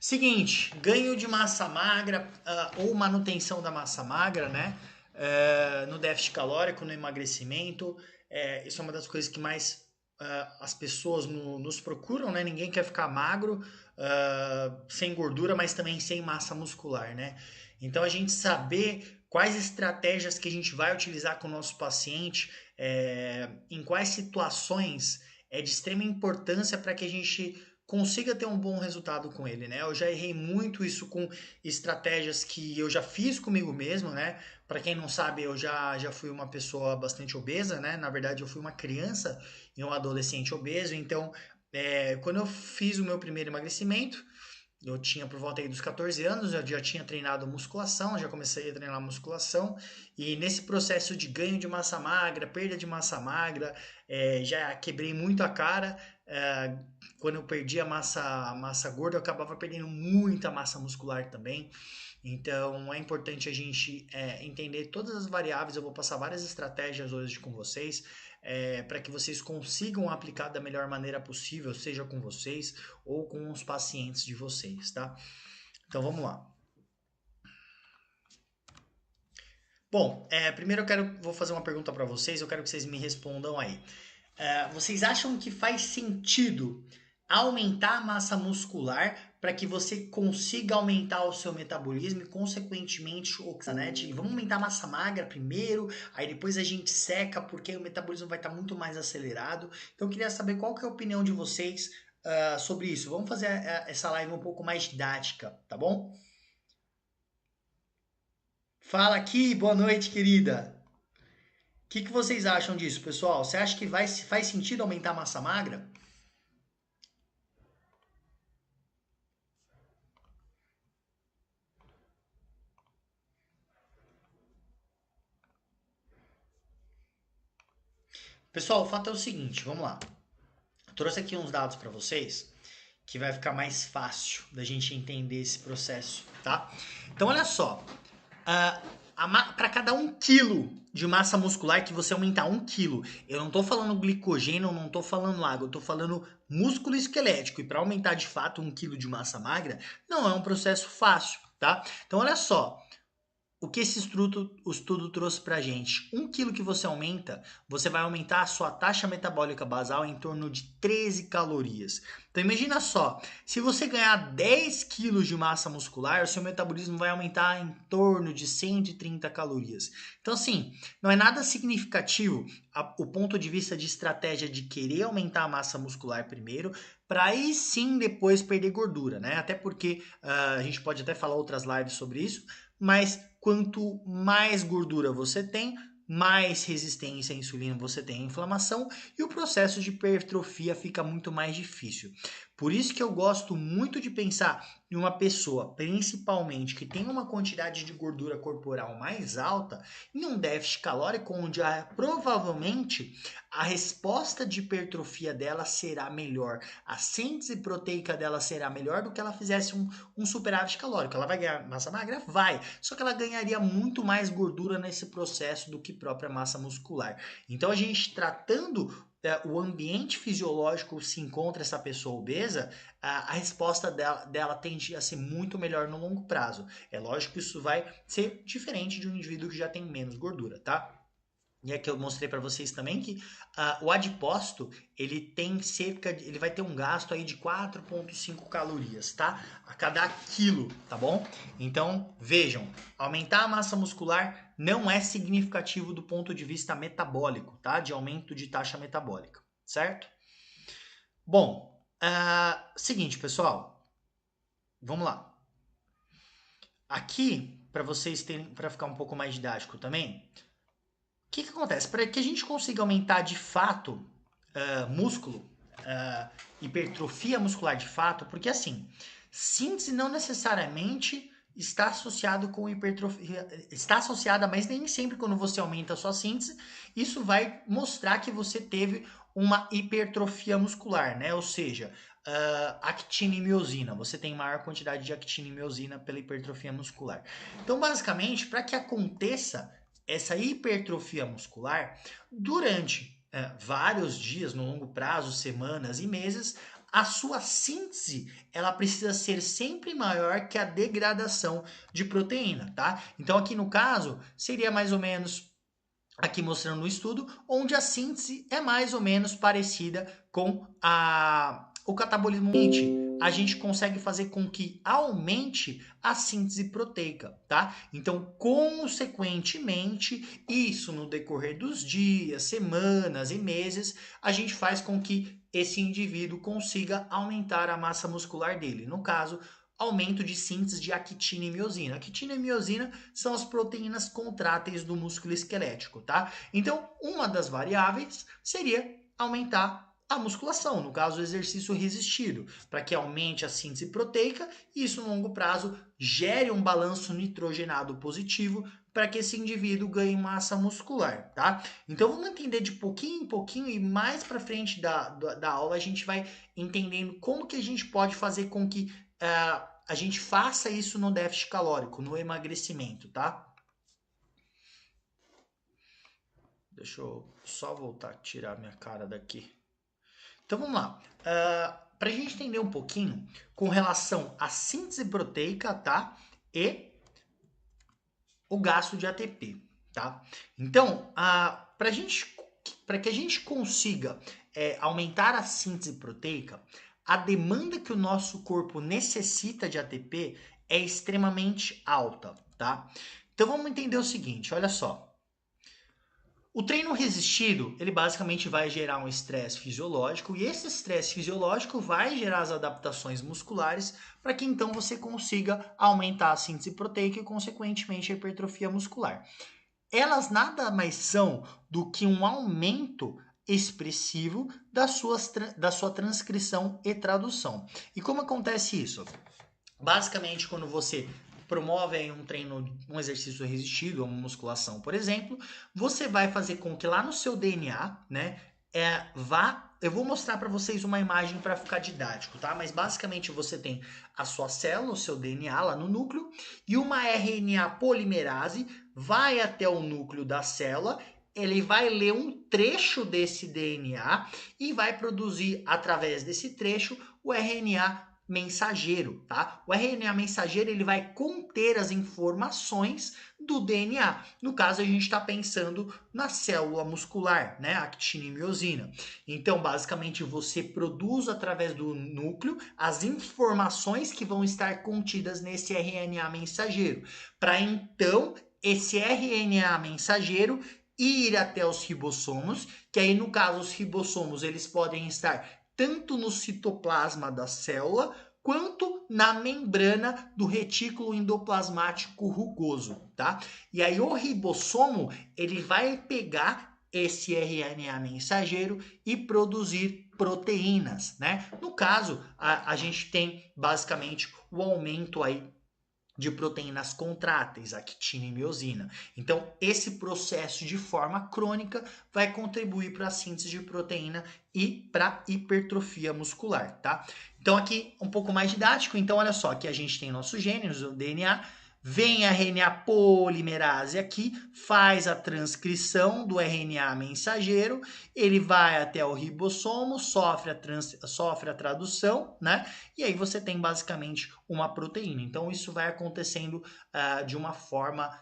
Seguinte, ganho de massa magra ou manutenção da massa magra, né? No déficit calórico, no emagrecimento. Isso é uma das coisas que mais as pessoas nos procuram, né? Ninguém quer ficar magro, sem gordura, mas também sem massa muscular, né? Então a gente saber quais estratégias que a gente vai utilizar com o nosso paciente, em quais situações é de extrema importância para que a gente consiga ter um bom resultado com ele, né? Eu já errei muito isso com estratégias que eu já fiz comigo mesmo, né? Para quem não sabe, eu já fui uma pessoa bastante obesa, né? Na verdade, eu fui uma criança e um adolescente obeso, então quando eu fiz o meu primeiro emagrecimento, eu tinha por volta aí dos 14 anos, eu já tinha treinado musculação, já comecei a treinar musculação, e nesse processo de ganho de massa magra, perda de massa magra, já quebrei muito a cara. Quando eu perdi a massa gorda, eu acabava perdendo muita massa muscular também. Então é importante a gente entender todas as variáveis. Eu vou passar várias estratégias hoje com vocês, para que vocês consigam aplicar da melhor maneira possível, seja com vocês ou com os pacientes de vocês, tá? Então vamos lá. Bom, primeiro vou fazer uma pergunta para vocês, eu quero que vocês me respondam aí. Vocês acham que faz sentido aumentar a massa muscular para que você consiga aumentar o seu metabolismo e, consequentemente, o oxanete? Vamos aumentar a massa magra primeiro, aí depois a gente seca, porque o metabolismo vai estar muito mais acelerado. Então, eu queria saber qual que é a opinião de vocês sobre isso. Vamos fazer essa live um pouco mais didática, tá bom? Fala aqui, boa noite, querida. O que vocês acham disso, pessoal? Você acha que faz sentido aumentar a massa magra? Pessoal, o fato é o seguinte, vamos lá. Eu trouxe aqui uns dados para vocês que vai ficar mais fácil da gente entender esse processo, tá? Então, olha só. Para cada 1 quilo de massa muscular que você aumentar 1 quilo, eu não estou falando glicogênio, não estou falando água, eu estou falando músculo esquelético. E para aumentar de fato 1 quilo de massa magra, não é um processo fácil, tá? Então, olha só. O que esse estudo trouxe pra gente? 1 quilo que você aumenta, você vai aumentar a sua taxa metabólica basal em torno de 13 calorias. Então imagina só, se você ganhar 10 quilos de massa muscular, o seu metabolismo vai aumentar em torno de 130 calorias. Então assim, não é nada significativo o ponto de vista de estratégia de querer aumentar a massa muscular primeiro, para aí sim depois perder gordura, né? Até porque a gente pode até falar outras lives sobre isso, mas quanto mais gordura você tem, mais resistência à insulina você tem à inflamação e o processo de hipertrofia fica muito mais difícil. Por isso que eu gosto muito de pensar em uma pessoa, principalmente que tem uma quantidade de gordura corporal mais alta, em um déficit calórico onde provavelmente a resposta de hipertrofia dela será melhor, a síntese proteica dela será melhor do que ela fizesse um superávit calórico. Ela vai ganhar massa magra? Vai. Só que ela ganharia muito mais gordura nesse processo do que própria massa muscular. Então a gente tratando o ambiente fisiológico se encontra essa pessoa obesa, a resposta dela tende a ser muito melhor no longo prazo. É lógico que isso vai ser diferente de um indivíduo que já tem menos gordura, tá? E aqui eu mostrei para vocês também que o adipócito, ele vai ter um gasto aí de 4,5 calorias, tá? A cada quilo, tá bom? Então, vejam, aumentar a massa muscular não é significativo do ponto de vista metabólico, tá? De aumento de taxa metabólica, certo? Bom, seguinte, pessoal, vamos lá. Aqui, para vocês terem, para ficar um pouco mais didático também, que acontece? Para que a gente consiga aumentar de fato músculo, hipertrofia muscular de fato, porque assim, síntese não necessariamente está associado com hipertrofia, está associada, mas nem sempre quando você aumenta a sua síntese, isso vai mostrar que você teve uma hipertrofia muscular, né? Ou seja, actina e miosina, você tem maior quantidade de actina e miosina pela hipertrofia muscular. Então, basicamente, para que aconteça essa hipertrofia muscular, durante vários dias, no longo prazo, semanas e meses, a sua síntese, ela precisa ser sempre maior que a degradação de proteína, tá? Então aqui no caso, seria mais ou menos aqui mostrando no estudo, onde a síntese é mais ou menos parecida com o catabolismo. A gente consegue fazer com que aumente a síntese proteica, tá? Então, consequentemente, isso no decorrer dos dias, semanas e meses, a gente faz com que esse indivíduo consiga aumentar a massa muscular dele. No caso, aumento de síntese de actina e miosina. Actina e miosina são as proteínas contráteis do músculo esquelético, tá? Então, uma das variáveis seria aumentar a musculação, no caso, o exercício resistido, para que aumente a síntese proteica e isso, no longo prazo, gere um balanço nitrogenado positivo para que esse indivíduo ganhe massa muscular, tá? Então, vamos entender de pouquinho em pouquinho e mais para frente da aula a gente vai entendendo como que a gente pode fazer com que a gente faça isso no déficit calórico, no emagrecimento, tá? Deixa eu só voltar, tirar minha cara daqui. Então vamos lá. Para a gente entender um pouquinho com relação à síntese proteica, tá? E o gasto de ATP, tá? Então, para que a gente consiga aumentar a síntese proteica, a demanda que o nosso corpo necessita de ATP é extremamente alta, tá? Então vamos entender o seguinte, olha só. O treino resistido, ele basicamente vai gerar um estresse fisiológico e esse estresse fisiológico vai gerar as adaptações musculares para que então você consiga aumentar a síntese proteica e consequentemente a hipertrofia muscular. Elas nada mais são do que um aumento expressivo da sua transcrição e tradução. E como acontece isso? Basicamente, quando você promove um treino, um exercício resistido, uma musculação, por exemplo, você vai fazer com que lá no seu DNA, né, eu vou mostrar para vocês uma imagem para ficar didático, tá? Mas basicamente você tem a sua célula, o seu DNA lá no núcleo, e uma RNA polimerase vai até o núcleo da célula, ele vai ler um trecho desse DNA e vai produzir, através desse trecho, o RNA mensageiro, tá? O RNA mensageiro ele vai conter as informações do DNA. No caso, a gente está pensando na célula muscular, né? Actina e miosina. Então, basicamente, você produz através do núcleo as informações que vão estar contidas nesse RNA mensageiro, para então esse RNA mensageiro ir até os ribossomos, que aí no caso os ribossomos eles podem estar tanto no citoplasma da célula, quanto na membrana do retículo endoplasmático rugoso, tá? E aí o ribossomo, ele vai pegar esse RNA mensageiro e produzir proteínas, né? No caso, a gente tem basicamente o aumento aí de proteínas contráteis, actina e miosina. Então, esse processo de forma crônica vai contribuir para a síntese de proteína e para hipertrofia muscular, tá? Então, aqui um pouco mais didático. Então, olha só, aqui a gente tem nosso gene, o DNA, vem a RNA polimerase aqui, faz a transcrição do RNA mensageiro, ele vai até o ribossomo, sofre a tradução, né? E aí você tem basicamente uma proteína. Então isso vai acontecendo de uma forma,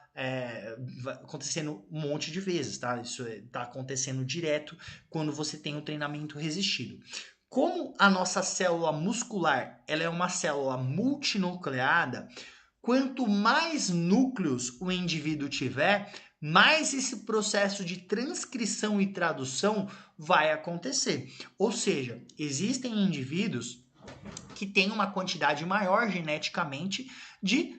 vai acontecendo um monte de vezes, tá? Isso está acontecendo direto quando você tem um treinamento resistido. Como a nossa célula muscular ela é uma célula multinucleada, quanto mais núcleos o indivíduo tiver, mais esse processo de transcrição e tradução vai acontecer. Ou seja, existem indivíduos que têm uma quantidade maior geneticamente de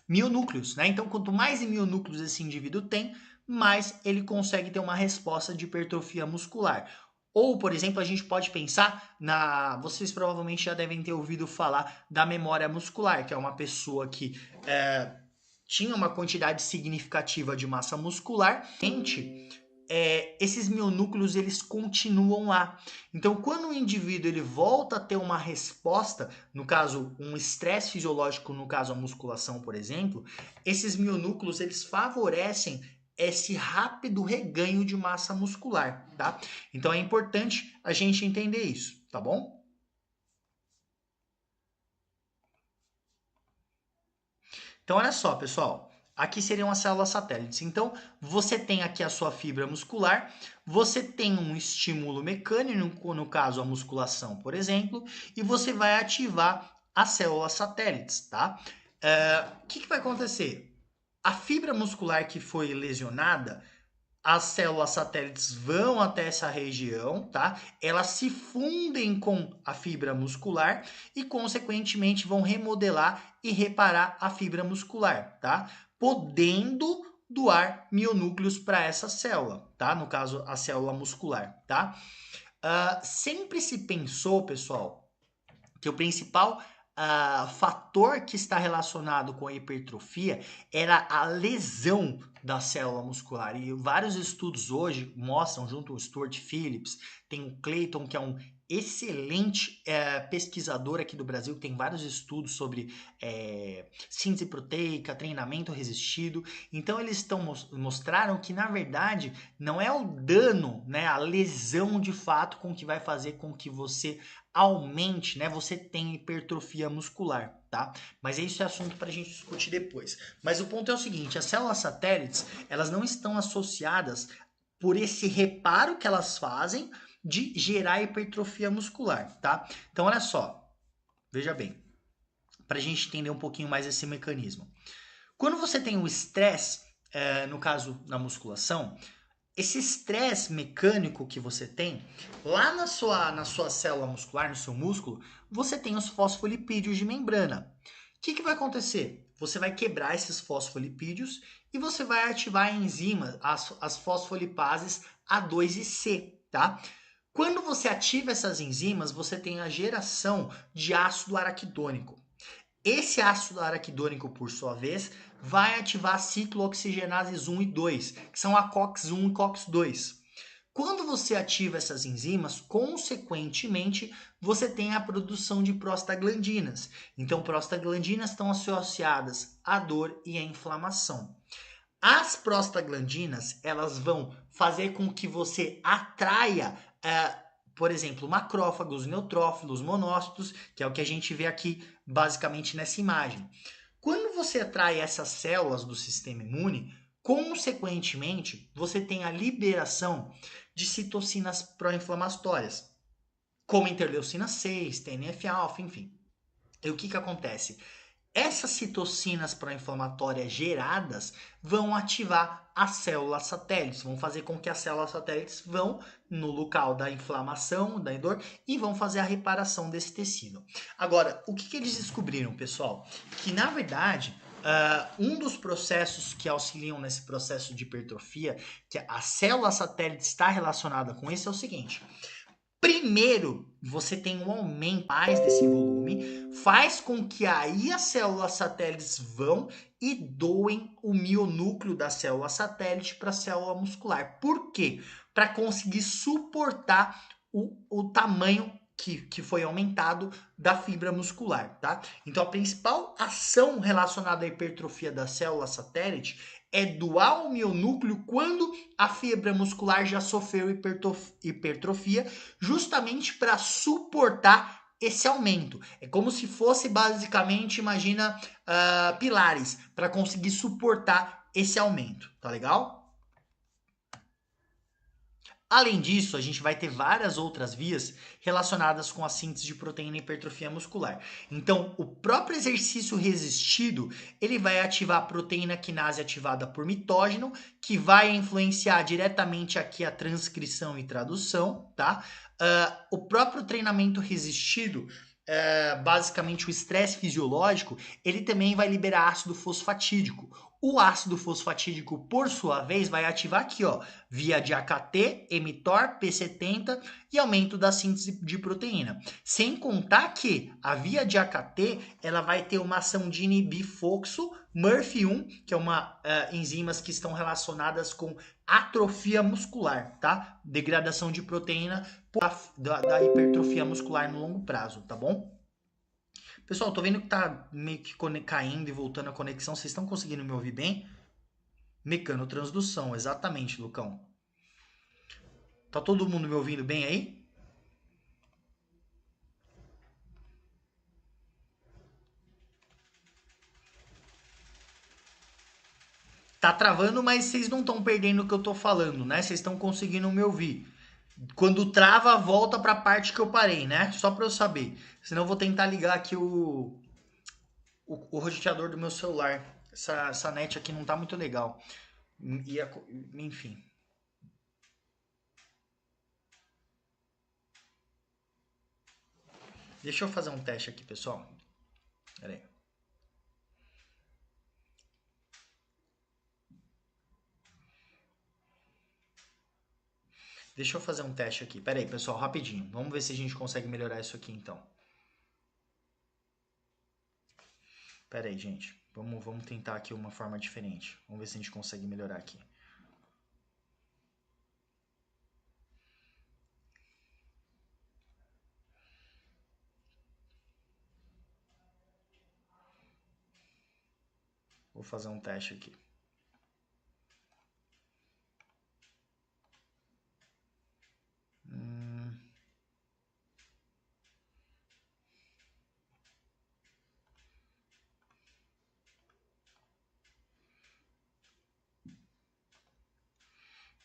mionúcleos, né? Então, quanto mais mionúcleos esse indivíduo tem, mais ele consegue ter uma resposta de hipertrofia muscular. Ou, por exemplo, a gente pode pensar vocês provavelmente já devem ter ouvido falar da memória muscular, que é uma pessoa que tinha uma quantidade significativa de massa muscular, esses mionúcleos eles continuam lá. Então, quando o indivíduo ele volta a ter uma resposta, no caso, um estresse fisiológico, no caso a musculação, por exemplo, esses mionúcleos eles favorecem esse rápido reganho de massa muscular, tá? Então é importante a gente entender isso, tá bom? Então olha só, pessoal. Aqui seriam as células satélites. Então, você tem aqui a sua fibra muscular, você tem um estímulo mecânico, no caso a musculação, por exemplo, e você vai ativar as células satélites, tá? O que vai acontecer? A fibra muscular que foi lesionada, as células satélites vão até essa região, tá? Elas se fundem com a fibra muscular e, consequentemente, vão remodelar e reparar a fibra muscular, tá? Podendo doar mionúcleos para essa célula, tá? No caso, a célula muscular, tá? Sempre se pensou, pessoal, que o principal fator que está relacionado com a hipertrofia era a lesão da célula muscular. E vários estudos hoje mostram, junto ao Stuart Phillips, tem o Clayton, que é um excelente pesquisador aqui do Brasil, que tem vários estudos sobre síntese proteica, treinamento resistido. Então eles mostraram que, na verdade, não é o dano, né, a lesão de fato com que vai fazer com que você aumente, né, você tem hipertrofia muscular, tá? Mas isso é assunto para a gente discutir depois. Mas o ponto é o seguinte, as células satélites, elas não estão associadas por esse reparo que elas fazem de gerar hipertrofia muscular, tá? Então, olha só, veja bem, para a gente entender um pouquinho mais esse mecanismo. Quando você tem o estresse, no caso na musculação, esse estresse mecânico que você tem, lá na sua célula muscular, no seu músculo, você tem os fosfolipídios de membrana. O que vai acontecer? Você vai quebrar esses fosfolipídios e você vai ativar a enzima, as fosfolipases A2 e C, tá? Quando você ativa essas enzimas, você tem a geração de ácido araquidônico. Esse ácido araquidônico, por sua vez, vai ativar ciclooxigenases 1 e 2, que são a COX-1 e COX-2. Quando você ativa essas enzimas, consequentemente, você tem a produção de prostaglandinas. Então, prostaglandinas estão associadas à dor e à inflamação. As prostaglandinas, elas vão fazer com que você atraia, por exemplo, macrófagos, neutrófilos, monócitos, que é o que a gente vê aqui basicamente nessa imagem. Quando você atrai essas células do sistema imune, consequentemente, você tem a liberação de citocinas pró-inflamatórias, como interleucina 6, TNF-alfa, enfim. E o que acontece? Essas citocinas pró-inflamatórias geradas vão ativar as células satélites, vão fazer com que as células satélites vão no local da inflamação, da dor, e vão fazer a reparação desse tecido. Agora, o que eles descobriram, pessoal? Que, na verdade, um dos processos que auxiliam nesse processo de hipertrofia, que a célula satélite está relacionada com esse, é o seguinte. Primeiro, você tem um aumento mais desse volume, faz com que aí as células satélites vão e doem o mionúcleo da célula satélite para a célula muscular. Por quê? Para conseguir suportar o tamanho que foi aumentado da fibra muscular, tá? Então, a principal ação relacionada à hipertrofia da célula satélite é doar o mionúcleo quando a fibra muscular já sofreu hipertrofia, justamente para suportar esse aumento. É como se fosse basicamente, imagina, pilares para conseguir suportar esse aumento, tá legal? Além disso, a gente vai ter várias outras vias relacionadas com a síntese de proteína e hipertrofia muscular. Então, o próprio exercício resistido, ele vai ativar a proteína quinase ativada por mitógeno, que vai influenciar diretamente aqui a transcrição e tradução, tá? O próprio treinamento resistido, basicamente o estresse fisiológico, ele também vai liberar ácido fosfatídico. O ácido fosfatídico, por sua vez, vai ativar aqui, ó, via de AKT, mTOR, P70 e aumento da síntese de proteína. Sem contar que a via de AKT, ela vai ter uma ação de inibir FOXO, MRF1, que é uma enzimas que estão relacionadas com atrofia muscular, tá? Degradação de proteína da hipertrofia muscular no longo prazo, tá bom? Pessoal, tô vendo que tá meio que caindo e voltando a conexão. Vocês estão conseguindo me ouvir bem? Mecanotransdução, exatamente, Lucão. Tá todo mundo me ouvindo bem aí? Tá travando, mas vocês não estão perdendo o que eu tô falando, né? Vocês estão conseguindo me ouvir. Quando trava, volta para a parte que eu parei, né? Só para eu saber. Senão eu vou tentar ligar aqui o roteador do meu celular. Essa net aqui não tá muito legal. Enfim. Deixa eu fazer um teste aqui, pessoal. Pera aí. Deixa eu fazer um teste aqui. Pera aí, pessoal, rapidinho. Vamos ver se a gente consegue melhorar isso aqui, então. Pera aí, gente. Vamos tentar aqui uma forma diferente. Vamos ver se a gente consegue melhorar aqui. Vou fazer um teste aqui.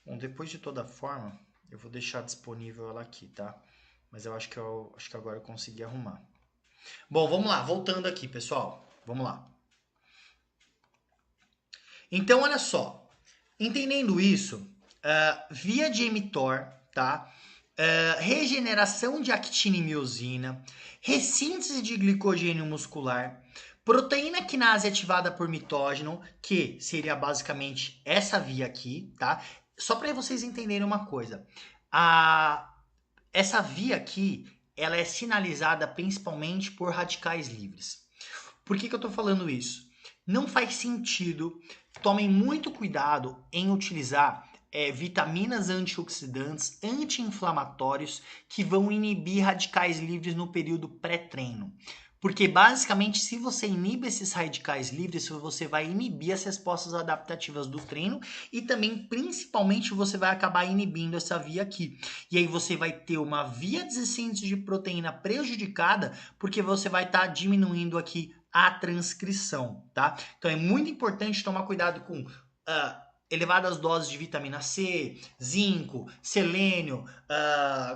Bom, depois de toda forma, eu vou deixar disponível ela aqui, tá? Mas eu acho que agora eu consegui arrumar. Bom, vamos lá, voltando aqui, pessoal. Vamos lá. Então, olha só. Entendendo isso, via de mTOR, tá? Regeneração de actina e miosina, ressíntese de glicogênio muscular, proteína quinase ativada por mitógeno, que seria basicamente essa via aqui, tá? Só para vocês entenderem uma coisa, essa via aqui, ela é sinalizada principalmente por radicais livres. Por que eu tô falando isso? Não faz sentido, tomem muito cuidado em utilizar vitaminas antioxidantes, anti-inflamatórios que vão inibir radicais livres no período pré-treino. Porque basicamente, se você inibe esses radicais livres, você vai inibir as respostas adaptativas do treino e também, principalmente, você vai acabar inibindo essa via aqui. E aí você vai ter uma via de síntese de proteína prejudicada, porque você vai estar diminuindo aqui a transcrição, tá? Então é muito importante tomar cuidado com elevadas doses de vitamina C, zinco, selênio,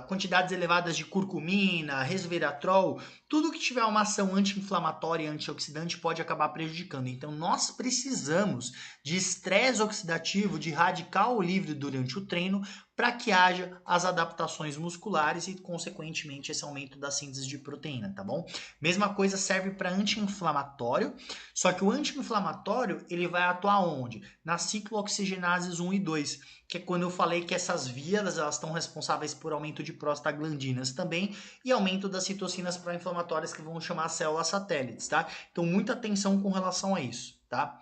quantidades elevadas de curcumina, resveratrol, tudo que tiver uma ação anti-inflamatória e antioxidante pode acabar prejudicando. Então nós precisamos de estresse oxidativo, de radical livre durante o treino, para que haja as adaptações musculares e, consequentemente, esse aumento da síntese de proteína, tá bom? Mesma coisa serve para anti-inflamatório, só que o anti-inflamatório ele vai atuar onde? Nas ciclooxigenases 1 e 2, que é quando eu falei que essas vias elas estão responsáveis por aumento de prostaglandinas também e aumento das citocinas pró-inflamatórias que vão chamar células satélites, tá? Então, muita atenção com relação a isso, tá?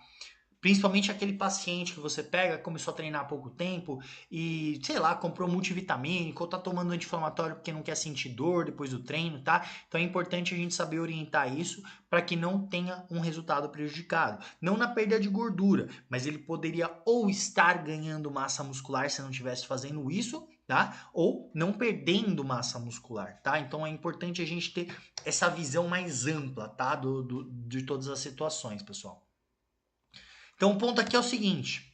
Principalmente aquele paciente que você pega, começou a treinar há pouco tempo e, sei lá, comprou multivitamínico ou tá tomando anti-inflamatório porque não quer sentir dor depois do treino, tá? Então é importante a gente saber orientar isso para que não tenha um resultado prejudicado. Não na perda de gordura, mas ele poderia ou estar ganhando massa muscular se não estivesse fazendo isso, tá? Ou não perdendo massa muscular, tá? Então é importante a gente ter essa visão mais ampla, tá? De todas as situações, pessoal. Então, o ponto aqui é o seguinte.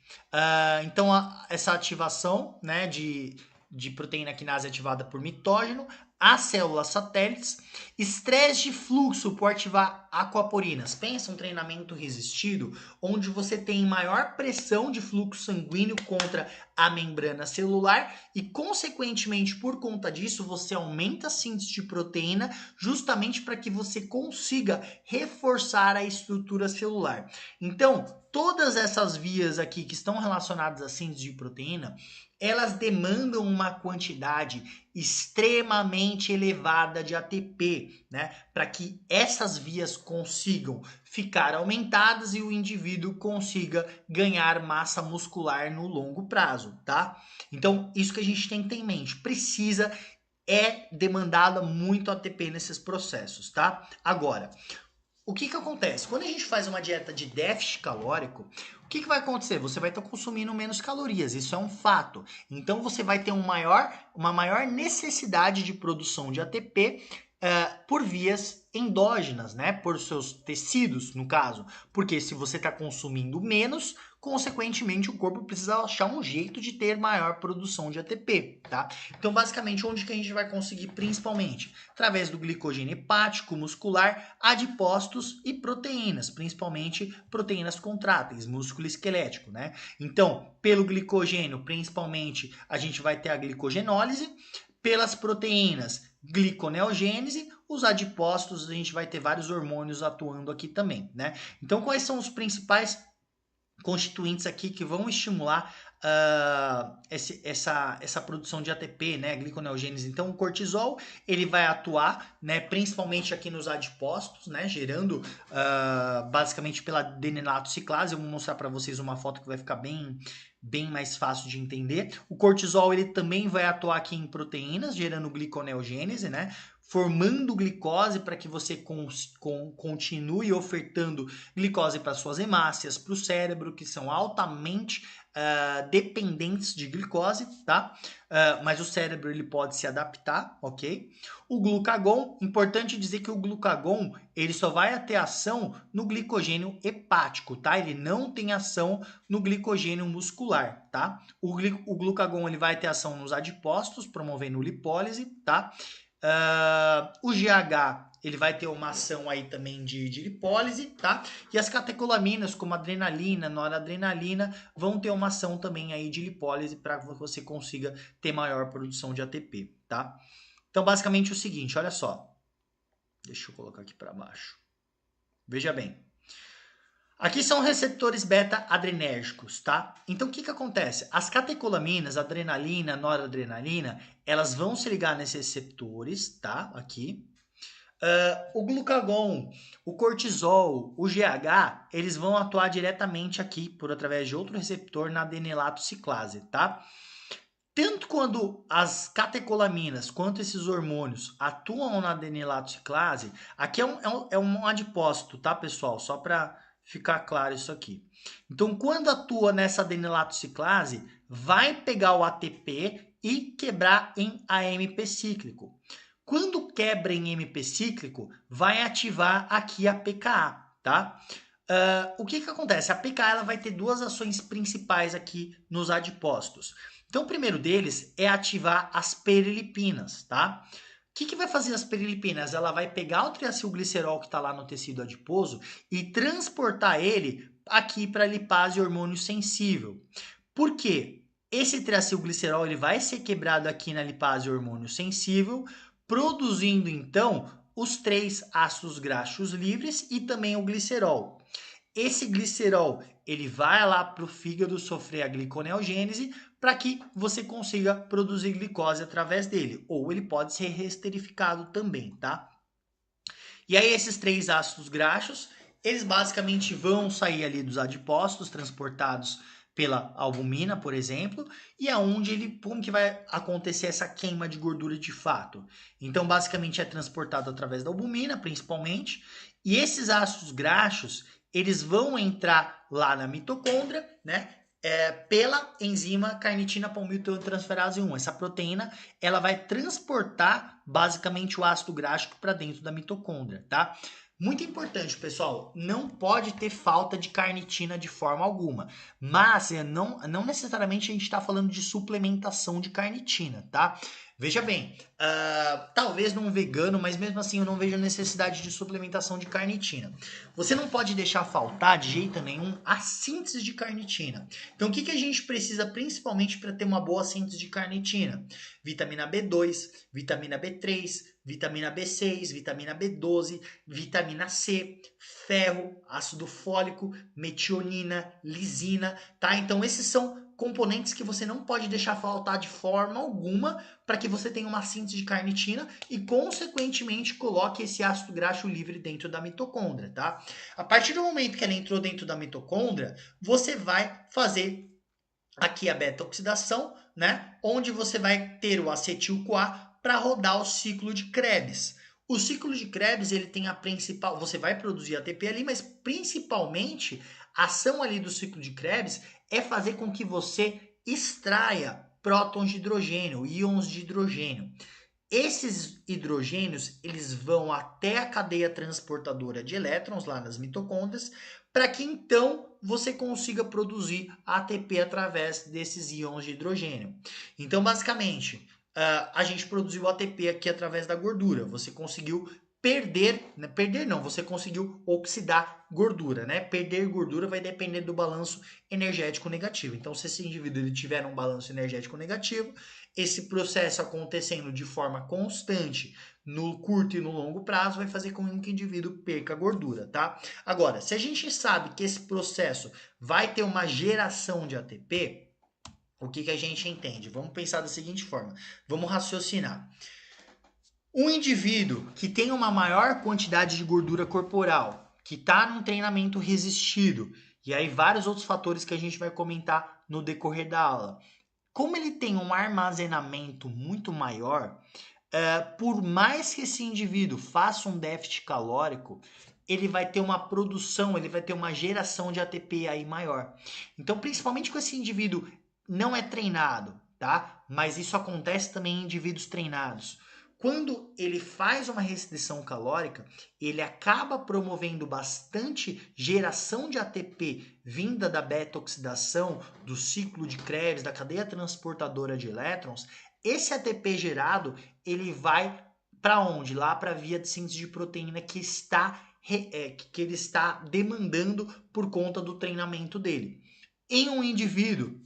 Então, essa ativação, né, de proteína quinase ativada por mitógeno, as células satélites, estresse de fluxo por ativar aquaporinas. Pensa um treinamento resistido, onde você tem maior pressão de fluxo sanguíneo contra a membrana celular e, consequentemente, por conta disso, você aumenta a síntese de proteína justamente para que você consiga reforçar a estrutura celular. Então, todas essas vias aqui que estão relacionadas à síntese de proteína, elas demandam uma quantidade extremamente elevada de ATP, né? Para que essas vias consigam ficar aumentadas e o indivíduo consiga ganhar massa muscular no longo prazo, tá? Então, isso que a gente tem que ter em mente. Demandada muito ATP nesses processos, tá? Agora, o que acontece? Quando a gente faz uma dieta de déficit calórico, o que vai acontecer? Você vai estar consumindo menos calorias, isso é um fato. Então você vai ter uma maior necessidade de produção de ATP por vias endógenas, né? Por seus tecidos, no caso. Porque se você está consumindo menos, consequentemente o corpo precisa achar um jeito de ter maior produção de ATP, tá? Então, basicamente, onde que a gente vai conseguir principalmente? Através do glicogênio hepático, muscular, adipócitos e proteínas, principalmente proteínas contráteis, músculo esquelético, né? Então, pelo glicogênio, principalmente, a gente vai ter a glicogenólise, pelas proteínas, gliconeogênese, os adipócitos, a gente vai ter vários hormônios atuando aqui também, né? Então, quais são os principais constituintes aqui que vão estimular essa produção de ATP, né, gliconeogênese? Então, o cortisol, ele vai atuar, né, principalmente aqui nos adipócitos, né, gerando basicamente pela adenilato ciclase. Eu vou mostrar para vocês uma foto que vai ficar bem mais fácil de entender. O cortisol, ele também vai atuar aqui em proteínas, gerando gliconeogênese, né, formando glicose para que você continue ofertando glicose para suas hemácias, para o cérebro, que são altamente dependentes de glicose, tá? Mas o cérebro ele pode se adaptar, ok? O glucagon, importante dizer que o glucagon ele só vai ter ação no glicogênio hepático, tá? Ele não tem ação no glicogênio muscular, tá? O glucagon ele vai ter ação nos adipócitos, promovendo lipólise, tá? O GH ele vai ter uma ação aí também de lipólise, tá? E as catecolaminas, como adrenalina, noradrenalina, vão ter uma ação também aí de lipólise para que você consiga ter maior produção de ATP, tá? Então, basicamente é o seguinte, olha só. Deixa eu colocar aqui para baixo. Veja bem. Aqui são receptores beta-adrenérgicos, tá? Então, o que acontece? As catecolaminas, adrenalina, noradrenalina, elas vão se ligar nesses receptores, tá? Aqui. O glucagon, o cortisol, o GH, eles vão atuar diretamente aqui, por através de outro receptor, na adenilato ciclase, tá? Tanto quando as catecolaminas quanto esses hormônios atuam na adenilato ciclase, aqui é um adipócito, tá, pessoal? Só para ficar claro isso aqui. Então, quando atua nessa adenilato ciclase, vai pegar o ATP e quebrar em AMP cíclico. Quando quebra em AMP cíclico, vai ativar aqui a PKA, tá? O que acontece? A PKA ela vai ter duas ações principais aqui nos adipócitos. Então, o primeiro deles é ativar as perilipinas, tá? O que vai fazer as perilipinas? Ela vai pegar o triacilglicerol que está lá no tecido adiposo e transportar ele aqui para a lipase hormônio sensível. Por quê? Esse triacilglicerol ele vai ser quebrado aqui na lipase hormônio sensível, produzindo então os 3 ácidos graxos livres e também o glicerol. Esse glicerol ele vai lá para o fígado sofrer a gliconeogênese para que você consiga produzir glicose através dele, ou ele pode ser resterificado também, tá? E aí esses 3 ácidos graxos, eles basicamente vão sair ali dos adipócitos, transportados pela albumina, por exemplo, e aonde como que vai acontecer essa queima de gordura de fato? Então, basicamente é transportado através da albumina, principalmente, e esses ácidos graxos, eles vão entrar lá na mitocôndria, né? Pela enzima carnitina palmitotransferase 1. Essa proteína, ela vai transportar basicamente o ácido graxo para dentro da mitocôndria, tá? Muito importante, pessoal, não pode ter falta de carnitina de forma alguma, mas não necessariamente a gente está falando de suplementação de carnitina, tá? Veja bem, talvez não vegano, mas mesmo assim eu não vejo necessidade de suplementação de carnitina. Você não pode deixar faltar de jeito nenhum a síntese de carnitina. Então o que a gente precisa principalmente para ter uma boa síntese de carnitina? Vitamina B2, vitamina B3, vitamina B6, vitamina B12, vitamina C, ferro, ácido fólico, metionina, lisina, tá? Então esses são componentes que você não pode deixar faltar de forma alguma para que você tenha uma síntese de carnitina e, consequentemente, coloque esse ácido graxo livre dentro da mitocôndria, tá? A partir do momento que ela entrou dentro da mitocôndria, você vai fazer aqui a beta-oxidação, né? Onde você vai ter o acetil-CoA para rodar o ciclo de Krebs. O ciclo de Krebs, ele tem a principal, você vai produzir ATP ali, mas principalmente a ação ali do ciclo de Krebs é fazer com que você extraia prótons de hidrogênio, íons de hidrogênio. Esses hidrogênios, eles vão até a cadeia transportadora de elétrons lá nas mitocôndrias, para que então você consiga produzir ATP através desses íons de hidrogênio. Então, basicamente, a gente produziu ATP aqui através da gordura. Você conseguiu você conseguiu oxidar gordura, né? Perder gordura vai depender do balanço energético negativo. Então, se esse indivíduo ele tiver um balanço energético negativo, esse processo acontecendo de forma constante no curto e no longo prazo vai fazer com que o indivíduo perca gordura, tá? Agora, se a gente sabe que esse processo vai ter uma geração de ATP, o que a gente entende? Vamos pensar da seguinte forma, vamos raciocinar. Um indivíduo que tem uma maior quantidade de gordura corporal, que está num treinamento resistido, e aí vários outros fatores que a gente vai comentar no decorrer da aula. Como ele tem um armazenamento muito maior, por mais que esse indivíduo faça um déficit calórico, ele vai ter uma produção, ele vai ter uma geração de ATP aí maior. Então, principalmente com esse indivíduo não é treinado, tá? Mas isso acontece também em indivíduos treinados. Quando ele faz uma restrição calórica, ele acaba promovendo bastante geração de ATP vinda da beta-oxidação, do ciclo de Krebs, da cadeia transportadora de elétrons. Esse ATP gerado, ele vai para onde? Lá para a via de síntese de proteína que ele está demandando por conta do treinamento dele. Em um indivíduo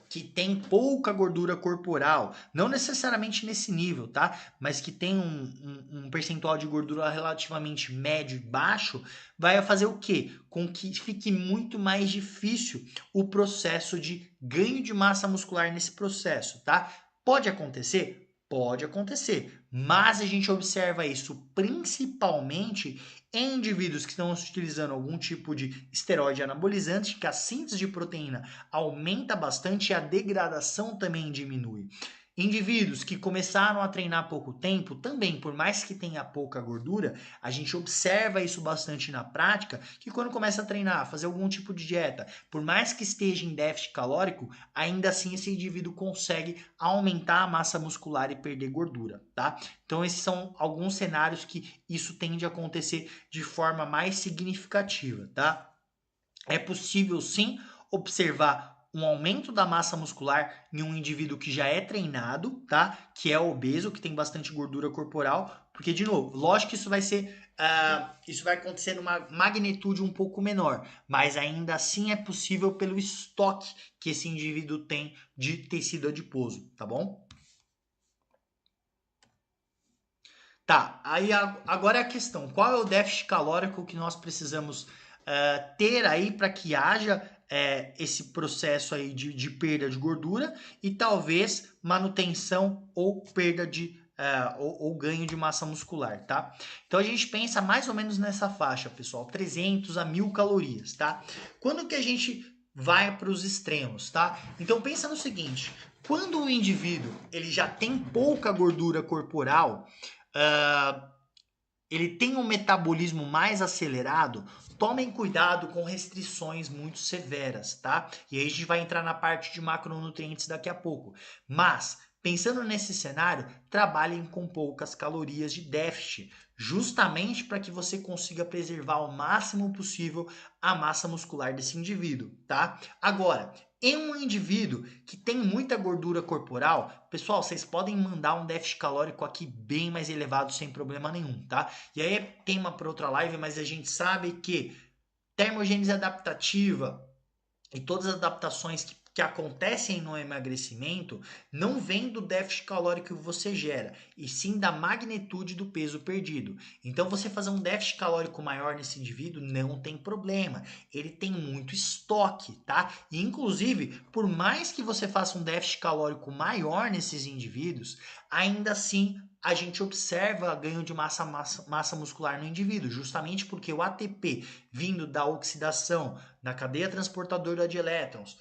que tem pouca gordura corporal, não necessariamente nesse nível, tá? Mas que tem um percentual de gordura relativamente médio e baixo, vai fazer o quê? Com que fique muito mais difícil o processo de ganho de massa muscular nesse processo, tá? Pode acontecer? Pode acontecer, mas a gente observa isso principalmente em indivíduos que estão utilizando algum tipo de esteroide anabolizante, que a síntese de proteína aumenta bastante e a degradação também diminui. Indivíduos que começaram a treinar há pouco tempo, também, por mais que tenha pouca gordura, a gente observa isso bastante na prática, que quando começa a treinar, fazer algum tipo de dieta, por mais que esteja em déficit calórico, ainda assim esse indivíduo consegue aumentar a massa muscular e perder gordura, tá? Então esses são alguns cenários que isso tende a acontecer de forma mais significativa, tá? É possível sim observar um aumento da massa muscular em um indivíduo que já é treinado, tá? Que é obeso, que tem bastante gordura corporal, porque de novo, lógico que isso vai acontecer numa magnitude um pouco menor, mas ainda assim é possível pelo estoque que esse indivíduo tem de tecido adiposo, tá bom? Tá, aí agora é a questão, qual é o déficit calórico que nós precisamos ter aí para que haja esse processo aí de perda de gordura e talvez manutenção ou perda ou ganho de massa muscular, tá? Então a gente pensa mais ou menos nessa faixa, pessoal, 300 a 1000 calorias, tá? Quando que a gente vai para os extremos, tá? Então pensa no seguinte, quando o indivíduo ele já tem pouca gordura corporal, ele tem um metabolismo mais acelerado, tomem cuidado com restrições muito severas, tá? E aí a gente vai entrar na parte de macronutrientes daqui a pouco. Mas, pensando nesse cenário, trabalhem com poucas calorias de déficit, justamente para que você consiga preservar o máximo possível a massa muscular desse indivíduo, tá? Agora, em um indivíduo que tem muita gordura corporal, pessoal, vocês podem mandar um déficit calórico aqui bem mais elevado sem problema nenhum, tá? E aí é tema para outra live, mas a gente sabe que termogênese adaptativa e todas as adaptações que acontecem no emagrecimento não vem do déficit calórico que você gera, e sim da magnitude do peso perdido. Então, você fazer um déficit calórico maior nesse indivíduo não tem problema. Ele tem muito estoque, tá? E, inclusive, por mais que você faça um déficit calórico maior nesses indivíduos, ainda assim a gente observa ganho de massa muscular no indivíduo, justamente porque o ATP vindo da oxidação na cadeia transportadora de elétrons,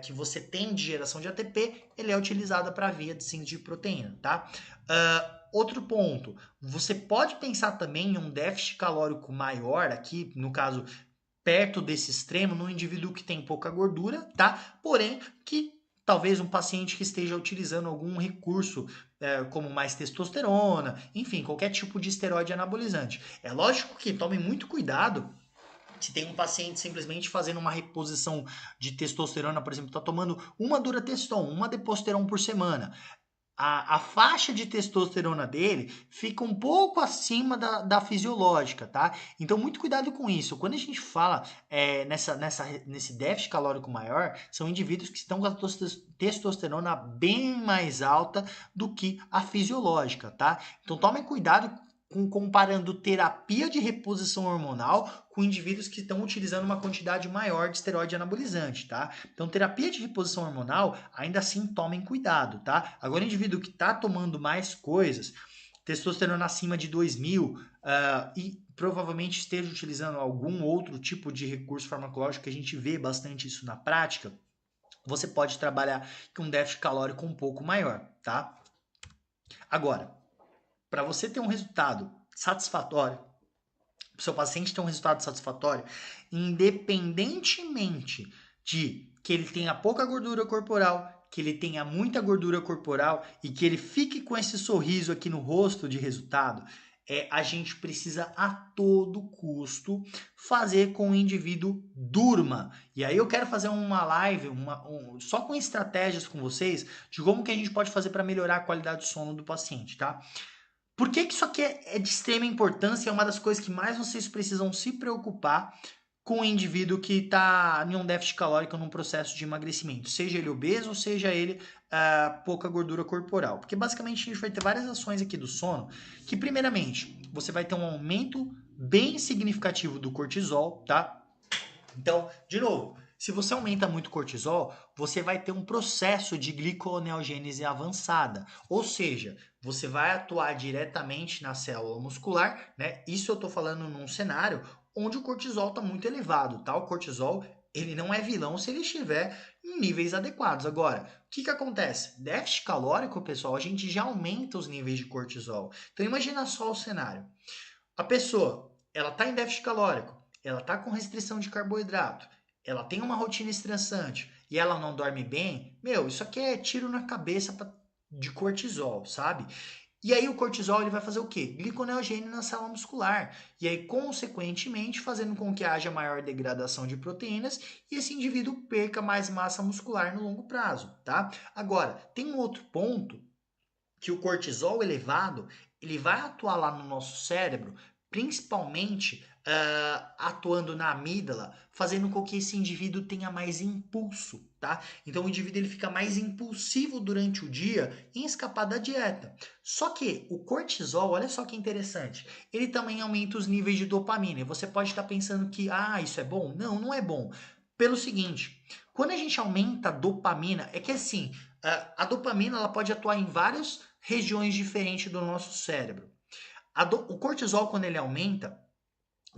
que você tem de geração de ATP, ele é utilizado para via de síntese de proteína, tá? Outro ponto, você pode pensar também em um déficit calórico maior, aqui no caso perto desse extremo, no indivíduo que tem pouca gordura, tá? Porém, que talvez um paciente que esteja utilizando algum recurso, como mais testosterona, enfim, qualquer tipo de esteroide anabolizante. É lógico que tome muito cuidado se tem um paciente simplesmente fazendo uma reposição de testosterona, por exemplo, está tomando uma Durateston, uma Deposteron por semana. A faixa de testosterona dele fica um pouco acima da fisiológica, tá? Então, muito cuidado com isso. Quando a gente fala nesse déficit calórico maior, são indivíduos que estão com a testosterona bem mais alta do que a fisiológica, tá? Então, tomem cuidado comparando terapia de reposição hormonal com indivíduos que estão utilizando uma quantidade maior de esteroide anabolizante, tá? Então, terapia de reposição hormonal, ainda assim, tomem cuidado, tá? Agora, o indivíduo que está tomando mais coisas, testosterona acima de 2.000 e provavelmente esteja utilizando algum outro tipo de recurso farmacológico, que a gente vê bastante isso na prática, você pode trabalhar com um déficit calórico um pouco maior, tá? Agora, para você ter um resultado satisfatório, para o seu paciente ter um resultado satisfatório, independentemente de que ele tenha pouca gordura corporal, que ele tenha muita gordura corporal e que ele fique com esse sorriso aqui no rosto de resultado, a gente precisa a todo custo fazer com o indivíduo durma. E aí eu quero fazer uma live só com estratégias com vocês de como que a gente pode fazer para melhorar a qualidade do sono do paciente, tá? Por que isso aqui é de extrema importância? É uma das coisas que mais vocês precisam se preocupar com o indivíduo que está em um déficit calórico num processo de emagrecimento, seja ele obeso ou seja ele pouca gordura corporal. Porque basicamente a gente vai ter várias ações aqui do sono que, primeiramente, você vai ter um aumento bem significativo do cortisol, tá? Então, de novo, se você aumenta muito o cortisol, você vai ter um processo de gliconeogênese avançada, ou seja, você vai atuar diretamente na célula muscular, né? Isso eu estou falando num cenário onde o cortisol está muito elevado, tá? O cortisol, ele não é vilão se ele estiver em níveis adequados. Agora, o que acontece? Déficit calórico, pessoal, a gente já aumenta os níveis de cortisol. Então, imagina só o cenário. A pessoa, ela está em déficit calórico, ela está com restrição de carboidrato, ela tem uma rotina estressante e ela não dorme bem, isso aqui é tiro na cabeça de cortisol, sabe? E aí o cortisol ele vai fazer o quê? Gliconeogênese na célula muscular. E aí, consequentemente, fazendo com que haja maior degradação de proteínas e esse indivíduo perca mais massa muscular no longo prazo, tá? Agora, tem um outro ponto que o cortisol elevado, ele vai atuar lá no nosso cérebro, principalmente atuando na amígdala, fazendo com que esse indivíduo tenha mais impulso, tá? Então o indivíduo ele fica mais impulsivo durante o dia em escapar da dieta. Só que o cortisol, olha só que interessante, ele também aumenta os níveis de dopamina. E você pode estar pensando que, isso é bom? Não, não é bom. Pelo seguinte, quando a gente aumenta a dopamina, é que assim, a dopamina ela pode atuar em várias regiões diferentes do nosso cérebro. O cortisol, quando ele aumenta,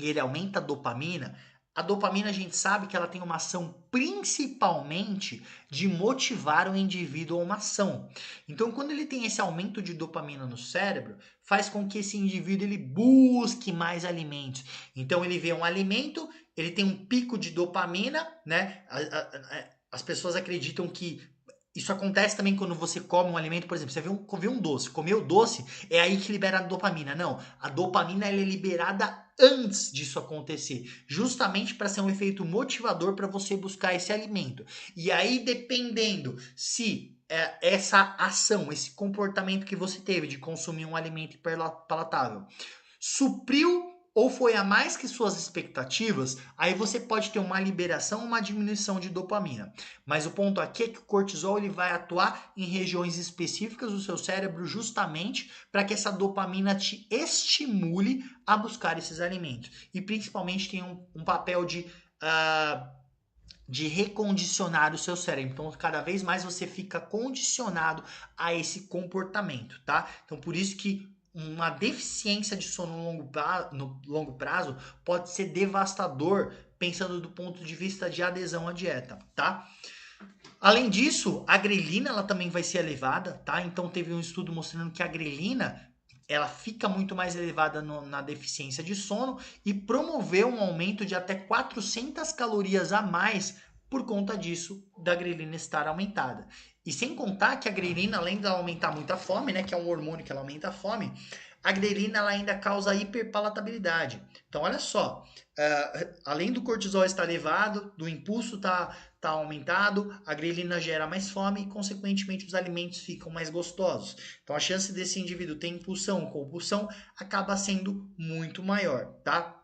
e ele aumenta a dopamina a gente sabe que ela tem uma ação principalmente de motivar o indivíduo a uma ação. Então, quando ele tem esse aumento de dopamina no cérebro, faz com que esse indivíduo ele busque mais alimentos. Então, ele vê um alimento, ele tem um pico de dopamina, né? As pessoas acreditam que isso acontece também quando você come um alimento, por exemplo, você viu um doce, comeu doce, é aí que libera a dopamina. Não, a dopamina ela é liberada antes disso acontecer, justamente para ser um efeito motivador para você buscar esse alimento. E aí, dependendo se essa ação, esse comportamento que você teve de consumir um alimento palatável, supriu ou foi a mais que suas expectativas, aí você pode ter uma liberação ou uma diminuição de dopamina. Mas o ponto aqui é que o cortisol ele vai atuar em regiões específicas do seu cérebro justamente para que essa dopamina te estimule a buscar esses alimentos. E principalmente tem um papel de recondicionar o seu cérebro. Então, cada vez mais você fica condicionado a esse comportamento, tá? Então, por isso que uma deficiência de sono no longo prazo pode ser devastador, pensando do ponto de vista de adesão à dieta, tá? Além disso, a grelina ela também vai ser elevada, tá? Então teve um estudo mostrando que a grelina ela fica muito mais elevada na deficiência de sono e promoveu um aumento de até 400 calorias a mais por conta disso, da grelina estar aumentada. E sem contar que a grelina, além de aumentar muito a fome, né, que é um hormônio que ela aumenta a fome, a grelina ela ainda causa hiperpalatabilidade. Então, olha só, além do cortisol estar elevado, do impulso tá aumentado, a grelina gera mais fome e, consequentemente, os alimentos ficam mais gostosos. Então, a chance desse indivíduo ter impulsão ou compulsão acaba sendo muito maior, tá?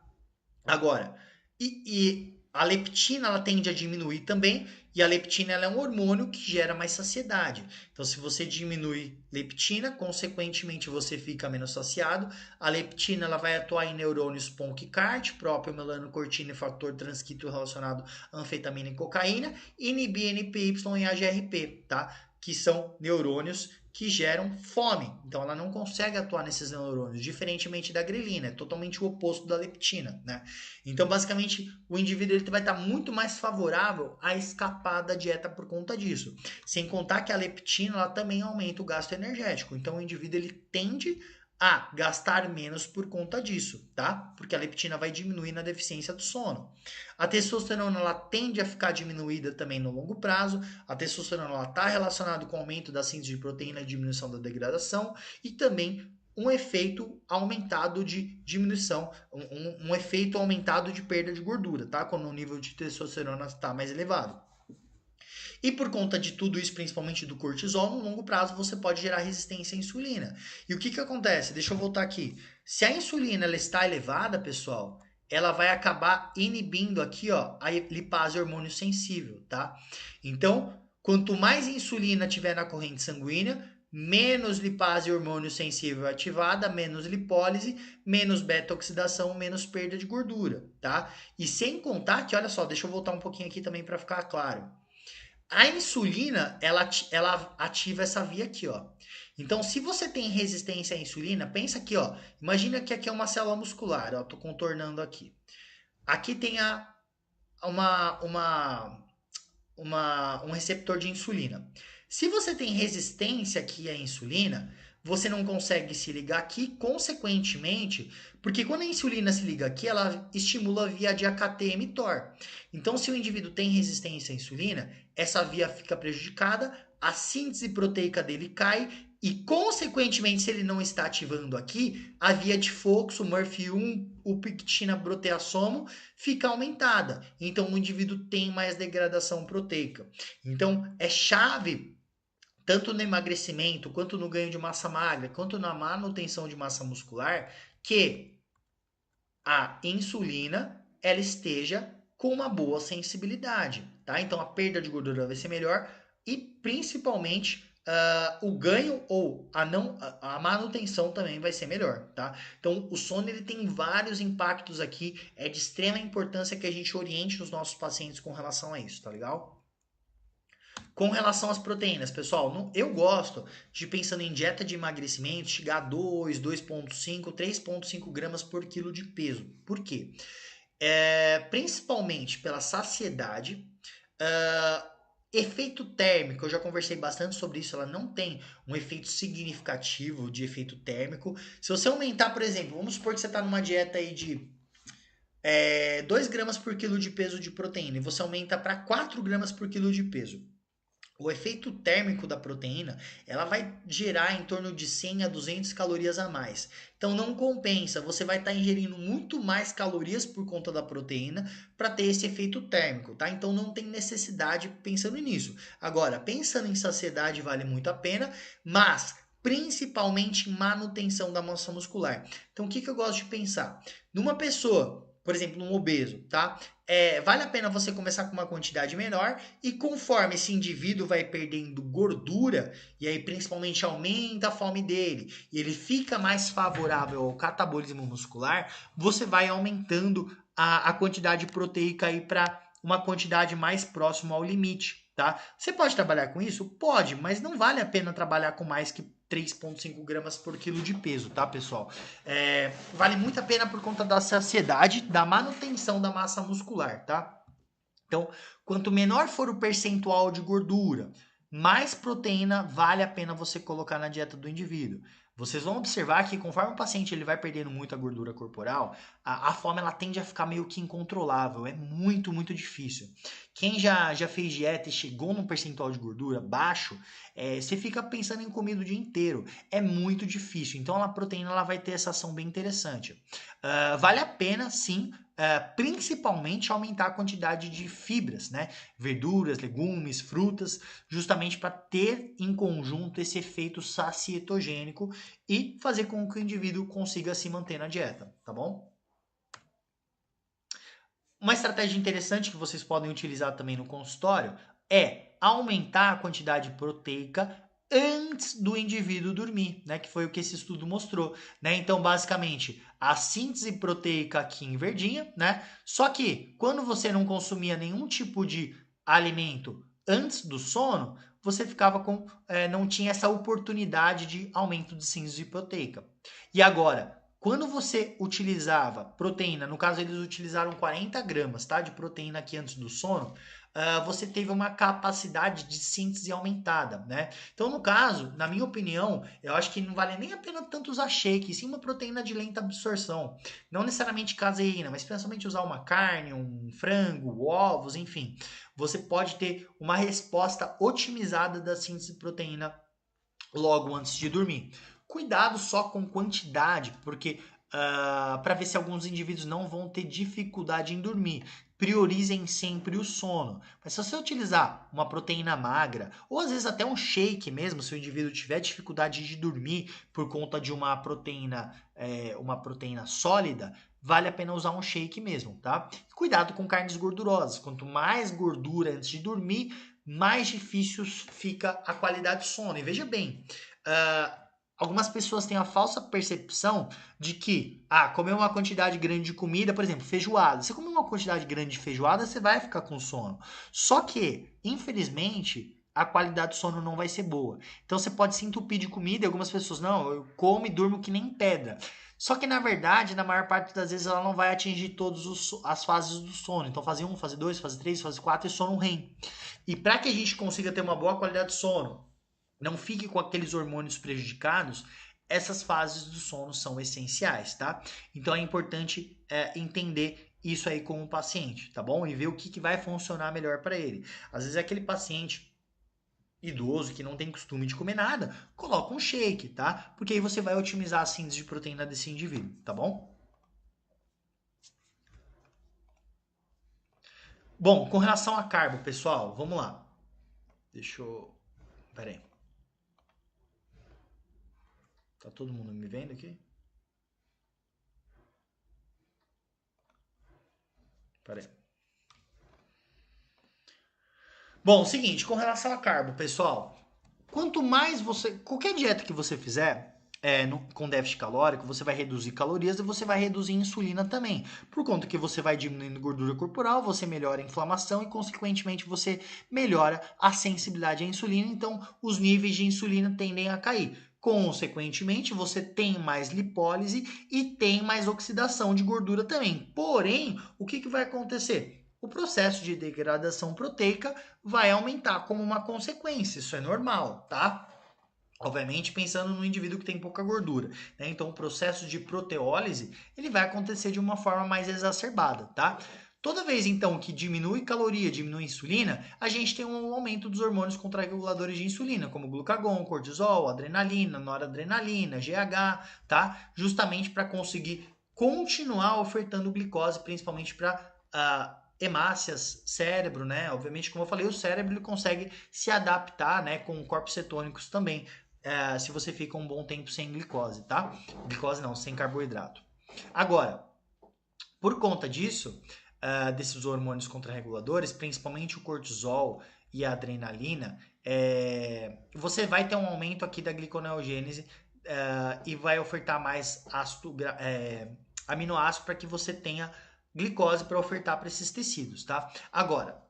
Agora, e a leptina ela tende a diminuir também, e a leptina ela é um hormônio que gera mais saciedade. Então, se você diminui leptina, consequentemente você fica menos saciado. A leptina ela vai atuar em neurônios PONC-CART, próprio melanocortina e fator transcrito relacionado a anfetamina e cocaína, e inibir NPY e AGRP, tá? Que são neurônios que geram fome. Então ela não consegue atuar nesses neurônios, diferentemente da grelina, é totalmente o oposto da leptina, né? Então, basicamente, o indivíduo ele vai estar muito mais favorável a escapar da dieta por conta disso. Sem contar que a leptina ela também aumenta o gasto energético. Então, o indivíduo ele tende a gastar menos por conta disso, tá? Porque a leptina vai diminuir na deficiência do sono. A testosterona ela tende a ficar diminuída também no longo prazo. A testosterona está relacionada com o aumento da síntese de proteína e diminuição da degradação e também um efeito aumentado de diminuição, um efeito aumentado de perda de gordura, tá? Quando o nível de testosterona está mais elevado. E por conta de tudo isso, principalmente do cortisol, no longo prazo você pode gerar resistência à insulina. E o que acontece? Deixa eu voltar aqui. Se a insulina ela está elevada, pessoal, ela vai acabar inibindo aqui, ó, a lipase hormônio sensível, tá? Então, quanto mais insulina tiver na corrente sanguínea, menos lipase hormônio sensível ativada, menos lipólise, menos beta-oxidação, menos perda de gordura, tá? E sem contar que, olha só, deixa eu voltar um pouquinho aqui também para ficar claro. A insulina, ela ativa essa via aqui, ó. Então, se você tem resistência à insulina, pensa aqui, ó. Imagina que aqui é uma célula muscular, ó. Tô contornando aqui. Aqui tem um receptor de insulina. Se você tem resistência aqui à insulina, você não consegue se ligar aqui, consequentemente, porque quando a insulina se liga aqui, ela estimula a via de AKT-mTOR. Então, se o indivíduo tem resistência à insulina, essa via fica prejudicada, a síntese proteica dele cai e, consequentemente, se ele não está ativando aqui, a via de fluxo, Murphy1, upictina proteassomo, fica aumentada. Então, o indivíduo tem mais degradação proteica. Então, é chave, tanto no emagrecimento, quanto no ganho de massa magra, quanto na manutenção de massa muscular, que a insulina ela esteja com uma boa sensibilidade, tá? Então, a perda de gordura vai ser melhor e, principalmente, o ganho ou a manutenção também vai ser melhor, tá? Então, o sono ele tem vários impactos aqui, é de extrema importância que a gente oriente os nossos pacientes com relação a isso, tá legal? Com relação às proteínas, pessoal, eu gosto de, pensando em dieta de emagrecimento, chegar a 2, 2,5, 3,5 gramas por quilo de peso. Por quê? Principalmente pela saciedade, efeito térmico, eu já conversei bastante sobre isso, ela não tem um efeito significativo de efeito térmico. Se você aumentar, por exemplo, vamos supor que você está numa dieta aí de 2 gramas por quilo de peso de proteína e você aumenta para 4 gramas por quilo de peso. O efeito térmico da proteína, ela vai gerar em torno de 100 a 200 calorias a mais. Então não compensa, você vai estar ingerindo muito mais calorias por conta da proteína para ter esse efeito térmico, tá? Então não tem necessidade pensando nisso. Agora, pensando em saciedade vale muito a pena, mas principalmente em manutenção da massa muscular. Então o que eu gosto de pensar? Numa pessoa, por exemplo, um obeso, tá? Vale a pena você começar com uma quantidade menor e conforme esse indivíduo vai perdendo gordura, e aí principalmente aumenta a fome dele, e ele fica mais favorável ao catabolismo muscular, você vai aumentando a quantidade proteica aí para uma quantidade mais próxima ao limite, tá? Você pode trabalhar com isso? Pode, mas não vale a pena trabalhar com mais que 3,5 gramas por quilo de peso, tá, pessoal? Vale muito a pena por conta da saciedade, da manutenção da massa muscular, tá? Então, quanto menor for o percentual de gordura, mais proteína vale a pena você colocar na dieta do indivíduo. Vocês vão observar que conforme o paciente ele vai perdendo muita gordura corporal, a fome ela tende a ficar meio que incontrolável. É muito, muito difícil. Quem já fez dieta e chegou num percentual de gordura baixo, você fica pensando em comida o dia inteiro. É muito difícil. Então a proteína ela vai ter essa ação bem interessante. Vale a pena, sim, principalmente aumentar a quantidade de fibras, né? Verduras, legumes, frutas, justamente para ter em conjunto esse efeito sacietogênico e fazer com que o indivíduo consiga se manter na dieta, tá bom? Uma estratégia interessante que vocês podem utilizar também no consultório é aumentar a quantidade proteica antes do indivíduo dormir, né? Que foi o que esse estudo mostrou, né? Então, basicamente, a síntese proteica aqui em verdinha, né? Só que quando você não consumia nenhum tipo de alimento antes do sono, você ficava com, não tinha essa oportunidade de aumento de síntese proteica. E agora, quando você utilizava proteína, no caso eles utilizaram 40 gramas, tá, de proteína aqui antes do sono, você teve uma capacidade de síntese aumentada, né? Então, no caso, na minha opinião, eu acho que não vale nem a pena tanto usar shake, sim uma proteína de lenta absorção. Não necessariamente caseína, mas principalmente usar uma carne, um frango, ovos, enfim. Você pode ter uma resposta otimizada da síntese de proteína logo antes de dormir. Cuidado só com quantidade, porque para ver se alguns indivíduos não vão ter dificuldade em dormir. Priorizem sempre o sono. Mas se você utilizar uma proteína magra, ou às vezes até um shake mesmo, se o indivíduo tiver dificuldade de dormir por conta de uma proteína sólida, vale a pena usar um shake mesmo, tá? Cuidado com carnes gordurosas. Quanto mais gordura antes de dormir, mais difícil fica a qualidade do sono. E veja bem, algumas pessoas têm a falsa percepção de que, comer uma quantidade grande de comida, por exemplo, feijoada. Você comer uma quantidade grande de feijoada, você vai ficar com sono. Só que, infelizmente, a qualidade do sono não vai ser boa. Então você pode se entupir de comida e algumas pessoas, não, eu como e durmo que nem pedra. Só que, na verdade, na maior parte das vezes, ela não vai atingir todas as fases do sono. Então, fase 1, fase 2, fase 3, fase 4 e sono REM. E para que a gente consiga ter uma boa qualidade de sono, não fique com aqueles hormônios prejudicados, essas fases do sono são essenciais, tá? Então é importante entender isso aí com o paciente, tá bom? E ver o que vai funcionar melhor para ele. Às vezes é aquele paciente idoso que não tem costume de comer nada, coloca um shake, tá? Porque aí você vai otimizar a síntese de proteína desse indivíduo, tá bom? Bom, com relação a carbo, pessoal, vamos lá. Deixa eu... Pera aí. Tá todo mundo me vendo aqui? Pera aí. Bom, seguinte, com relação a carbo, pessoal, quanto mais você. Qualquer dieta que você fizer com déficit calórico, você vai reduzir calorias e você vai reduzir insulina também. Por conta que você vai diminuindo gordura corporal, você melhora a inflamação e, consequentemente, você melhora a sensibilidade à insulina. Então, os níveis de insulina tendem a cair. Consequentemente, você tem mais lipólise e tem mais oxidação de gordura também. Porém, o que vai acontecer? O processo de degradação proteica vai aumentar como uma consequência. Isso é normal, tá? Obviamente pensando no indivíduo que tem pouca gordura, né? Então o processo de proteólise ele vai acontecer de uma forma mais exacerbada, tá? Toda vez então que diminui caloria, diminui insulina, a gente tem um aumento dos hormônios contrarreguladores de insulina, como glucagon, cortisol, adrenalina, noradrenalina, GH, tá? Justamente para conseguir continuar ofertando glicose, principalmente para hemácias, cérebro, né? Obviamente, como eu falei, o cérebro ele consegue se adaptar, né, com corpos cetônicos também, se você fica um bom tempo sem glicose, tá? Glicose não, sem carboidrato. Agora, por conta disso, desses hormônios contrarreguladores, principalmente o cortisol e a adrenalina, você vai ter um aumento aqui da gliconeogênese e vai ofertar mais ácido, aminoácido para que você tenha glicose para ofertar para esses tecidos, tá? Agora,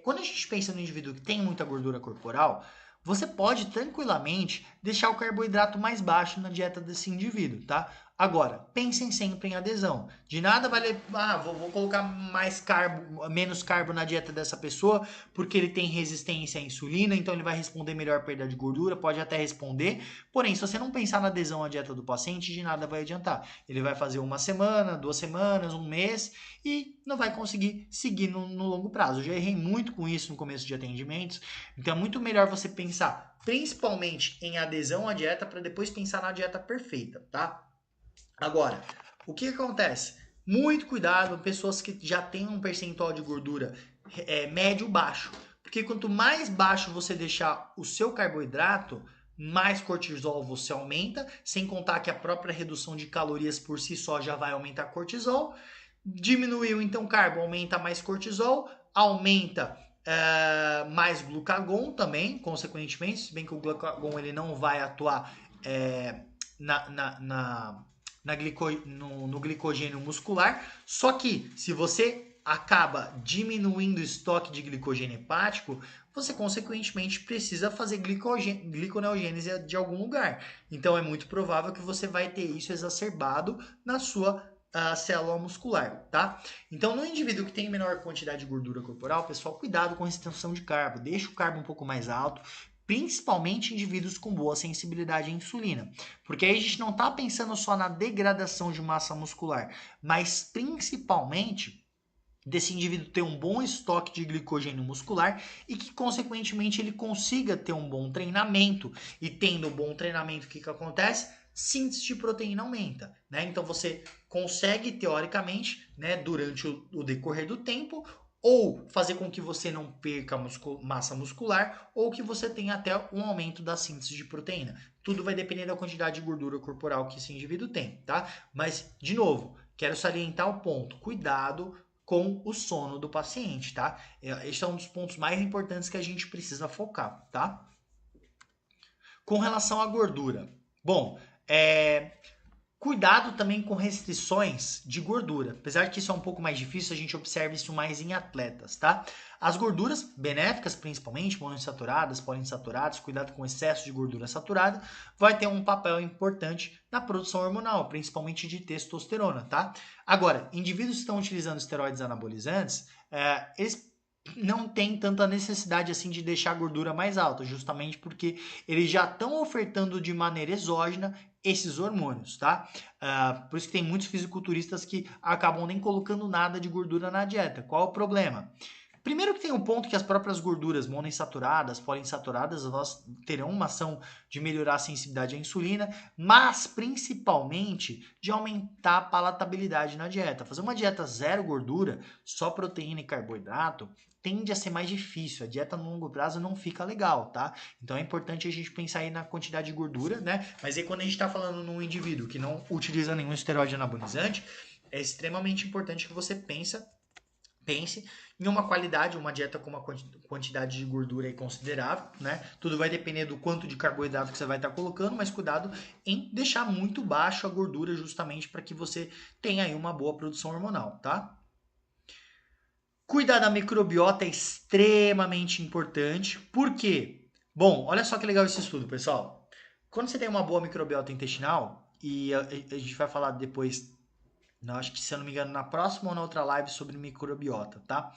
quando a gente pensa no indivíduo que tem muita gordura corporal, você pode tranquilamente deixar o carboidrato mais baixo na dieta desse indivíduo, tá? Agora, pensem sempre em adesão. De nada vale, vou colocar mais carbo, menos carbo na dieta dessa pessoa, porque ele tem resistência à insulina, então ele vai responder melhor à perda de gordura, pode até responder. Porém, se você não pensar na adesão à dieta do paciente, de nada vai adiantar. Ele vai fazer 1 semana, 2 semanas, 1 mês e não vai conseguir seguir no longo prazo. Eu já errei muito com isso no começo de atendimentos, então é muito melhor você pensar principalmente em adesão à dieta para depois pensar na dieta perfeita, tá? Agora, o que acontece? Muito cuidado com pessoas que já têm um percentual de gordura médio baixo. Porque quanto mais baixo você deixar o seu carboidrato, mais cortisol você aumenta, sem contar que a própria redução de calorias por si só já vai aumentar cortisol. Diminuiu então carbo, aumenta mais cortisol, aumenta mais glucagon também, consequentemente, se bem que o glucagon ele não vai atuar no glicogênio muscular, só que se você acaba diminuindo o estoque de glicogênio hepático, você consequentemente precisa fazer gliconeogênese de algum lugar. Então é muito provável que você vai ter isso exacerbado na sua célula muscular, tá? Então no indivíduo que tem menor quantidade de gordura corporal, pessoal, cuidado com a restrição de carbo, deixa o carbo um pouco mais alto, principalmente indivíduos com boa sensibilidade à insulina. Porque aí a gente não está pensando só na degradação de massa muscular, mas principalmente desse indivíduo ter um bom estoque de glicogênio muscular e que, consequentemente, ele consiga ter um bom treinamento. E tendo um bom treinamento, o que acontece? Síntese de proteína aumenta, né? Então você consegue, teoricamente, né, durante o decorrer do tempo, ou fazer com que você não perca massa muscular, ou que você tenha até um aumento da síntese de proteína. Tudo vai depender da quantidade de gordura corporal que esse indivíduo tem, tá? Mas, de novo, quero salientar o ponto. Cuidado com o sono do paciente, tá? Este é um dos pontos mais importantes que a gente precisa focar, tá? Com relação à gordura. Bom, cuidado também com restrições de gordura. Apesar que isso é um pouco mais difícil, a gente observa isso mais em atletas, tá? As gorduras benéficas, principalmente, monoinsaturadas, poliinsaturadas, cuidado com excesso de gordura saturada, vai ter um papel importante na produção hormonal, principalmente de testosterona, tá? Agora, indivíduos que estão utilizando esteroides anabolizantes, eles não tem tanta necessidade assim de deixar a gordura mais alta, justamente porque eles já estão ofertando de maneira exógena esses hormônios, tá? Por isso que tem muitos fisiculturistas que acabam nem colocando nada de gordura na dieta. Qual o problema? Primeiro que tem um ponto que as próprias gorduras monoinsaturadas, poliinsaturadas, elas terão uma ação de melhorar a sensibilidade à insulina, mas principalmente de aumentar a palatabilidade na dieta. Fazer uma dieta zero gordura, só proteína e carboidrato, tende a ser mais difícil. A dieta no longo prazo não fica legal, tá? Então é importante a gente pensar aí na quantidade de gordura, né? Mas aí quando a gente está falando num indivíduo que não utiliza nenhum esteroide anabolizante, é extremamente importante que você pense em uma qualidade, uma dieta com uma quantidade de gordura aí considerável, né? Tudo vai depender do quanto de carboidrato que você vai estar colocando, mas cuidado em deixar muito baixo a gordura justamente para que você tenha aí uma boa produção hormonal, tá? Cuidar da microbiota é extremamente importante. Por quê? Bom, olha só que legal esse estudo, pessoal. Quando você tem uma boa microbiota intestinal, e a gente vai falar depois, não, acho que se eu não me engano, na próxima ou na outra live sobre microbiota, tá?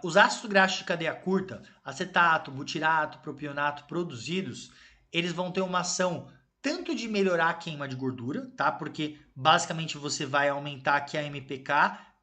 Os ácidos graxos de cadeia curta, acetato, butirato, propionato produzidos, eles vão ter uma ação tanto de melhorar a queima de gordura, tá? Porque basicamente você vai aumentar aqui a MPK,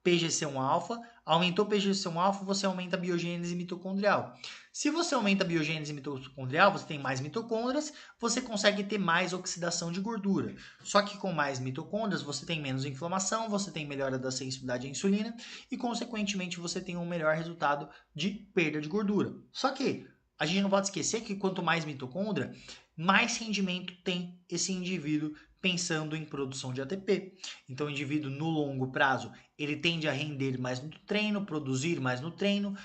PGC1-alfa, aumentou PGC1-alfa, você aumenta a biogênese mitocondrial. Se você aumenta a biogênese mitocondrial, você tem mais mitocôndrias, você consegue ter mais oxidação de gordura. Só que com mais mitocôndrias, você tem menos inflamação, você tem melhora da sensibilidade à insulina e, consequentemente, você tem um melhor resultado de perda de gordura. Só que a gente não pode esquecer que quanto mais mitocôndria, mais rendimento tem esse indivíduo pensando em produção de ATP. Então, o indivíduo no longo prazo, ele tende a render mais no treino, produzir mais no treino.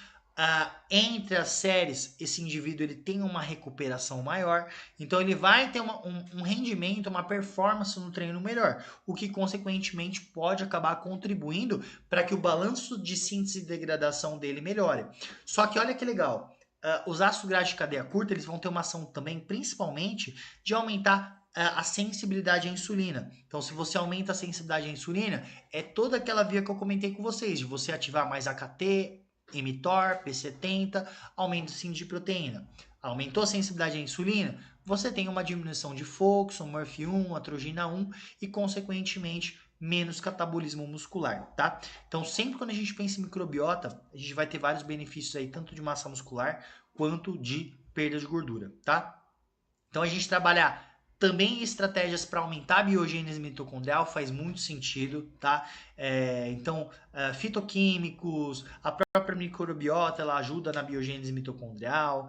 Entre as séries, esse indivíduo ele tem uma recuperação maior, então ele vai ter um rendimento, uma performance no treino melhor, o que consequentemente pode acabar contribuindo para que o balanço de síntese e degradação dele melhore. Só que olha que legal, os ácidos graxos de cadeia curta eles vão ter uma ação também, principalmente, de aumentar a sensibilidade à insulina. Então, se você aumenta a sensibilidade à insulina, é toda aquela via que eu comentei com vocês, de você ativar mais AKT, mTOR, P70, aumento sim de proteína. Aumentou a sensibilidade à insulina, você tem uma diminuição de FOXO, MURF1, atrogena 1 e, consequentemente, menos catabolismo muscular, tá? Então, sempre quando a gente pensa em microbiota, a gente vai ter vários benefícios aí, tanto de massa muscular quanto de perda de gordura, tá? Então, a gente trabalhar também estratégias para aumentar a biogênese mitocondrial faz muito sentido, tá? Então, fitoquímicos, a própria microbiota, ela ajuda na biogênese mitocondrial,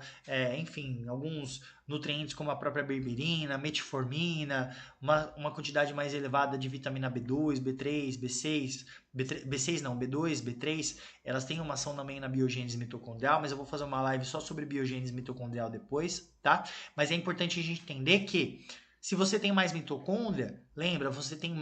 enfim, alguns nutrientes como a própria berberina, metformina, uma quantidade mais elevada de vitamina B2, B3, B6, B6 não, B2, B3, elas têm uma ação também na biogênese mitocondrial, mas eu vou fazer uma live só sobre biogênese mitocondrial depois, tá? Mas é importante a gente entender que se você tem mais mitocôndria, lembra, você tem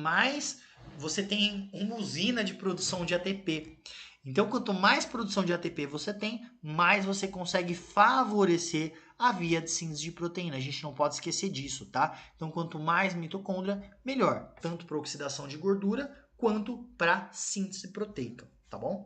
uma usina de produção de ATP. Então, quanto mais produção de ATP você tem, mais você consegue favorecer a via de síntese de proteína. A gente não pode esquecer disso, tá? Então, quanto mais mitocôndria, melhor, tanto para oxidação de gordura quanto para síntese proteica, tá bom?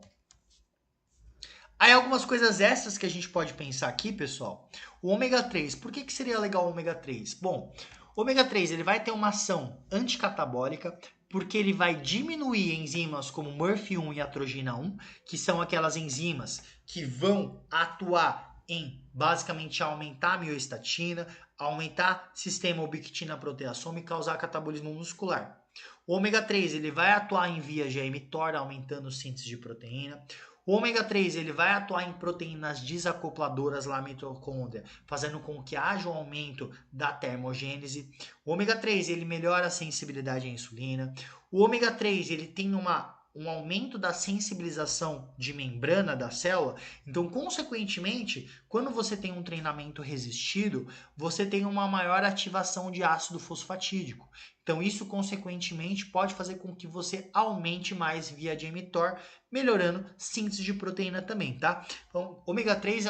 Aí algumas coisas extras que a gente pode pensar aqui, pessoal. O ômega 3, por que seria legal o ômega 3? Bom, o ômega 3 ele vai ter uma ação anticatabólica, porque ele vai diminuir enzimas como MURF1 e atrogena 1, que são aquelas enzimas que vão atuar em basicamente aumentar a miostatina, aumentar sistema ubiquitina proteasoma e causar catabolismo muscular. O ômega 3 ele vai atuar em via mTOR, aumentando a síntese de proteína. O ômega 3 ele vai atuar em proteínas desacopladoras lá na mitocôndria, fazendo com que haja um aumento da termogênese. O ômega 3 ele melhora a sensibilidade à insulina. O ômega 3 ele tem um aumento da sensibilização de membrana da célula. Então, consequentemente, quando você tem um treinamento resistido, você tem uma maior ativação de ácido fosfatídico. Então, isso, consequentemente, pode fazer com que você aumente mais via de mTOR, melhorando síntese de proteína também, tá? Então, ômega 3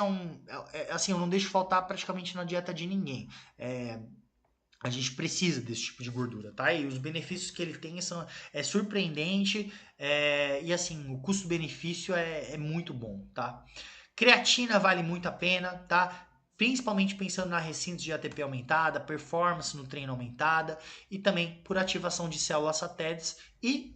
assim, eu não deixo faltar praticamente na dieta de ninguém. A gente precisa desse tipo de gordura, tá? E os benefícios que ele tem é surpreendente, e assim, o custo-benefício é muito bom, tá? Creatina vale muito a pena, tá? Principalmente pensando na ressíntese de ATP aumentada, performance no treino aumentada e também por ativação de células satélites e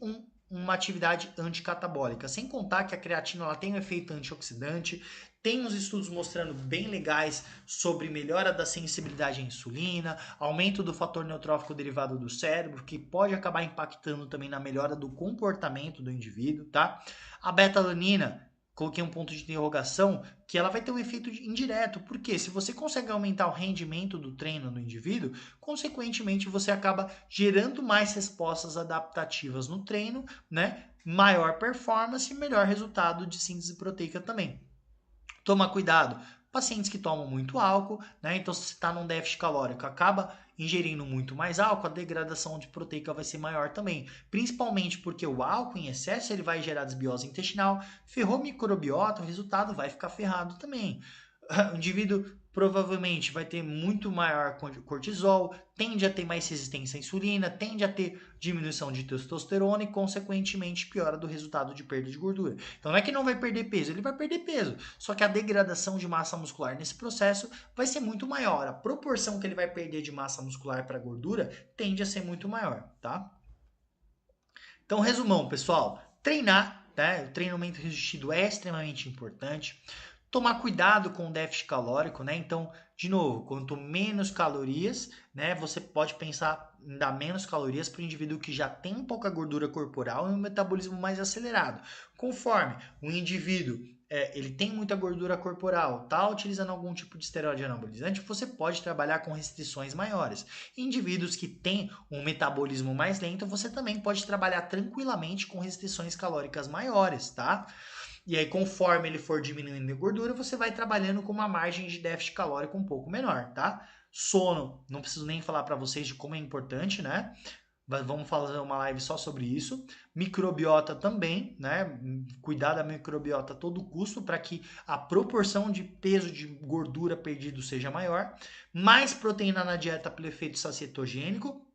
uma atividade anticatabólica. Sem contar que a creatina ela tem um efeito antioxidante, tem uns estudos mostrando bem legais sobre melhora da sensibilidade à insulina, aumento do fator neutrófico derivado do cérebro, que pode acabar impactando também na melhora do comportamento do indivíduo, tá? A beta-alanina, coloquei um ponto de interrogação, que ela vai ter um efeito indireto, porque se você consegue aumentar o rendimento do treino no indivíduo, consequentemente você acaba gerando mais respostas adaptativas no treino, né? Maior performance e melhor resultado de síntese proteica também. Toma cuidado, pacientes que tomam muito álcool, né? Então, se você está num déficit calórico, acaba ingerindo muito mais álcool, a degradação de proteica vai ser maior também. Principalmente porque o álcool em excesso ele vai gerar desbiose intestinal, ferrou microbiota, o resultado vai ficar ferrado também. O indivíduo provavelmente vai ter muito maior cortisol, tende a ter mais resistência à insulina, tende a ter diminuição de testosterona e, consequentemente, piora do resultado de perda de gordura. Então, não é que não vai perder peso, ele vai perder peso. Só que a degradação de massa muscular nesse processo vai ser muito maior. A proporção que ele vai perder de massa muscular para gordura tende a ser muito maior, tá? Então, resumão, pessoal. Treinar, né? O treinamento resistido é extremamente importante. Tomar cuidado com o déficit calórico, né? Então, de novo, quanto menos calorias, né? Você pode pensar em dar menos calorias para o indivíduo que já tem pouca gordura corporal e um metabolismo mais acelerado. Conforme o indivíduo ele tem muita gordura corporal, está utilizando algum tipo de esteroide anabolizante, você pode trabalhar com restrições maiores. Indivíduos que têm um metabolismo mais lento, você também pode trabalhar tranquilamente com restrições calóricas maiores, tá? E aí, conforme ele for diminuindo a gordura, você vai trabalhando com uma margem de déficit calórico um pouco menor, tá? Sono, não preciso nem falar para vocês de como é importante, né? Vamos fazer uma live só sobre isso. Microbiota também, né? Cuidar da microbiota a todo custo para que a proporção de peso de gordura perdido seja maior. Mais proteína na dieta pelo efeito sacetogênico,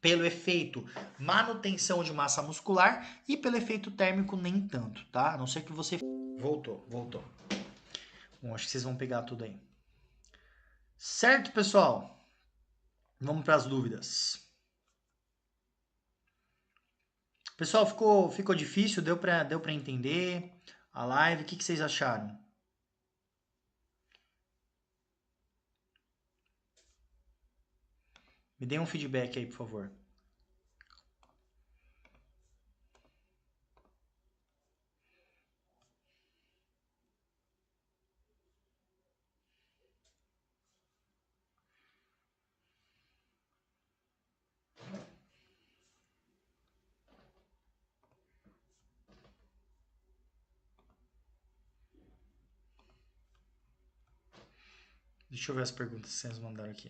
pelo efeito manutenção de massa muscular e pelo efeito térmico nem tanto, tá? A não ser que você... Voltou. Bom, acho que vocês vão pegar tudo aí. Certo, pessoal? Vamos para as dúvidas. Pessoal, ficou difícil? Deu para entender a live? O que vocês acharam? Me deem um feedback aí, por favor. Deixa eu ver as perguntas que vocês mandaram aqui.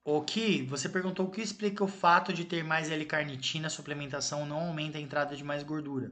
O que você perguntou o que explica o fato de ter mais L-carnitina, a suplementação não aumenta a entrada de mais gordura.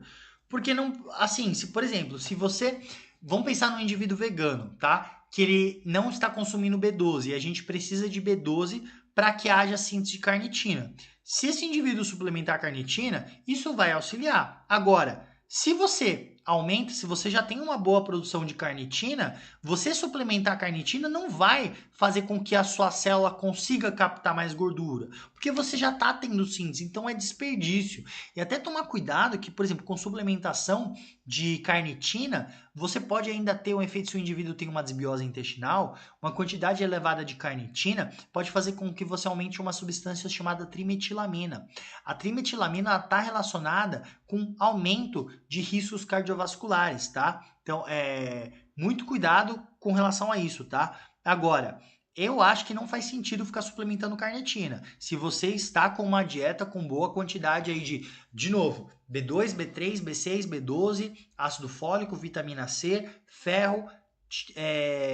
Porque não, assim, se por exemplo, se você, vamos pensar num indivíduo vegano, tá? Que ele não está consumindo B12 e a gente precisa de B12 para que haja síntese de carnitina. Se esse indivíduo suplementar carnitina, isso vai auxiliar. Agora, se você aumenta, se você já tem uma boa produção de carnitina, você suplementar a carnitina não vai fazer com que a sua célula consiga captar mais gordura, porque você já está tendo síntese, então é desperdício. E até tomar cuidado que, por exemplo, com suplementação de carnitina, você pode ainda ter um efeito se o indivíduo tem uma desbiose intestinal, uma quantidade elevada de carnitina pode fazer com que você aumente uma substância chamada trimetilamina. A trimetilamina está relacionada com aumento de riscos cardiovasculares, tá? Então, muito cuidado com relação a isso, tá? Agora, eu acho que não faz sentido ficar suplementando carnitina. Se você está com uma dieta com boa quantidade aí de novo, B2, B3, B6, B12, ácido fólico, vitamina C, ferro,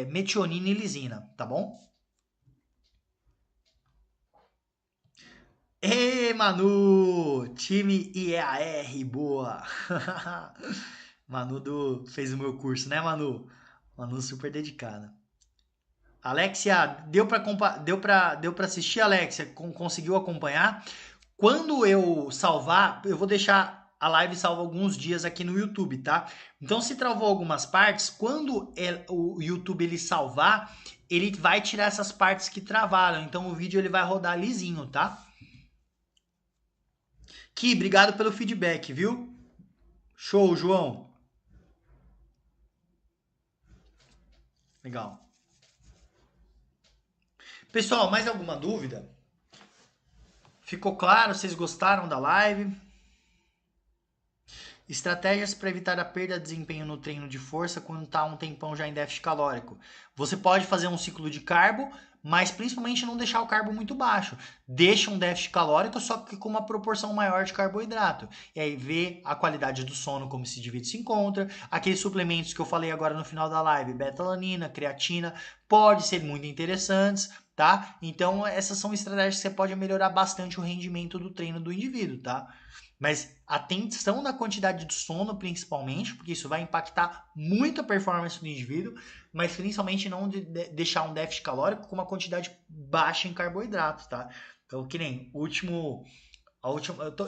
metionina e lisina, tá bom? Ei, Manu! Time IEAR, boa! Manu fez o meu curso, né, Manu? Manu super dedicada. Alexia, deu para assistir, Alexia? Conseguiu acompanhar? Quando eu salvar, eu vou deixar a live salva alguns dias aqui no YouTube, tá? Então, se travou algumas partes, quando o YouTube ele salvar, ele vai tirar essas partes que travaram. Então, o vídeo ele vai rodar lisinho, tá? Ki, obrigado pelo feedback, viu? Show, João. Legal. Pessoal, mais alguma dúvida? Ficou claro? Vocês gostaram da live? Estratégias para evitar a perda de desempenho no treino de força quando está um tempão já em déficit calórico. Você pode fazer um ciclo de carbo, mas principalmente não deixar o carbo muito baixo. Deixa um déficit calórico, só que com uma proporção maior de carboidrato. E aí vê a qualidade do sono, como esse indivíduo se encontra. Aqueles suplementos que eu falei agora no final da live, betalanina, creatina, pode ser muito interessantes, tá? Então essas são estratégias que você pode melhorar bastante o rendimento do treino do indivíduo, tá? Mas atenção na quantidade de sono, principalmente, porque isso vai impactar muito a performance do indivíduo, mas principalmente não deixar um déficit calórico com uma quantidade baixa em carboidratos, tá? Então, que nem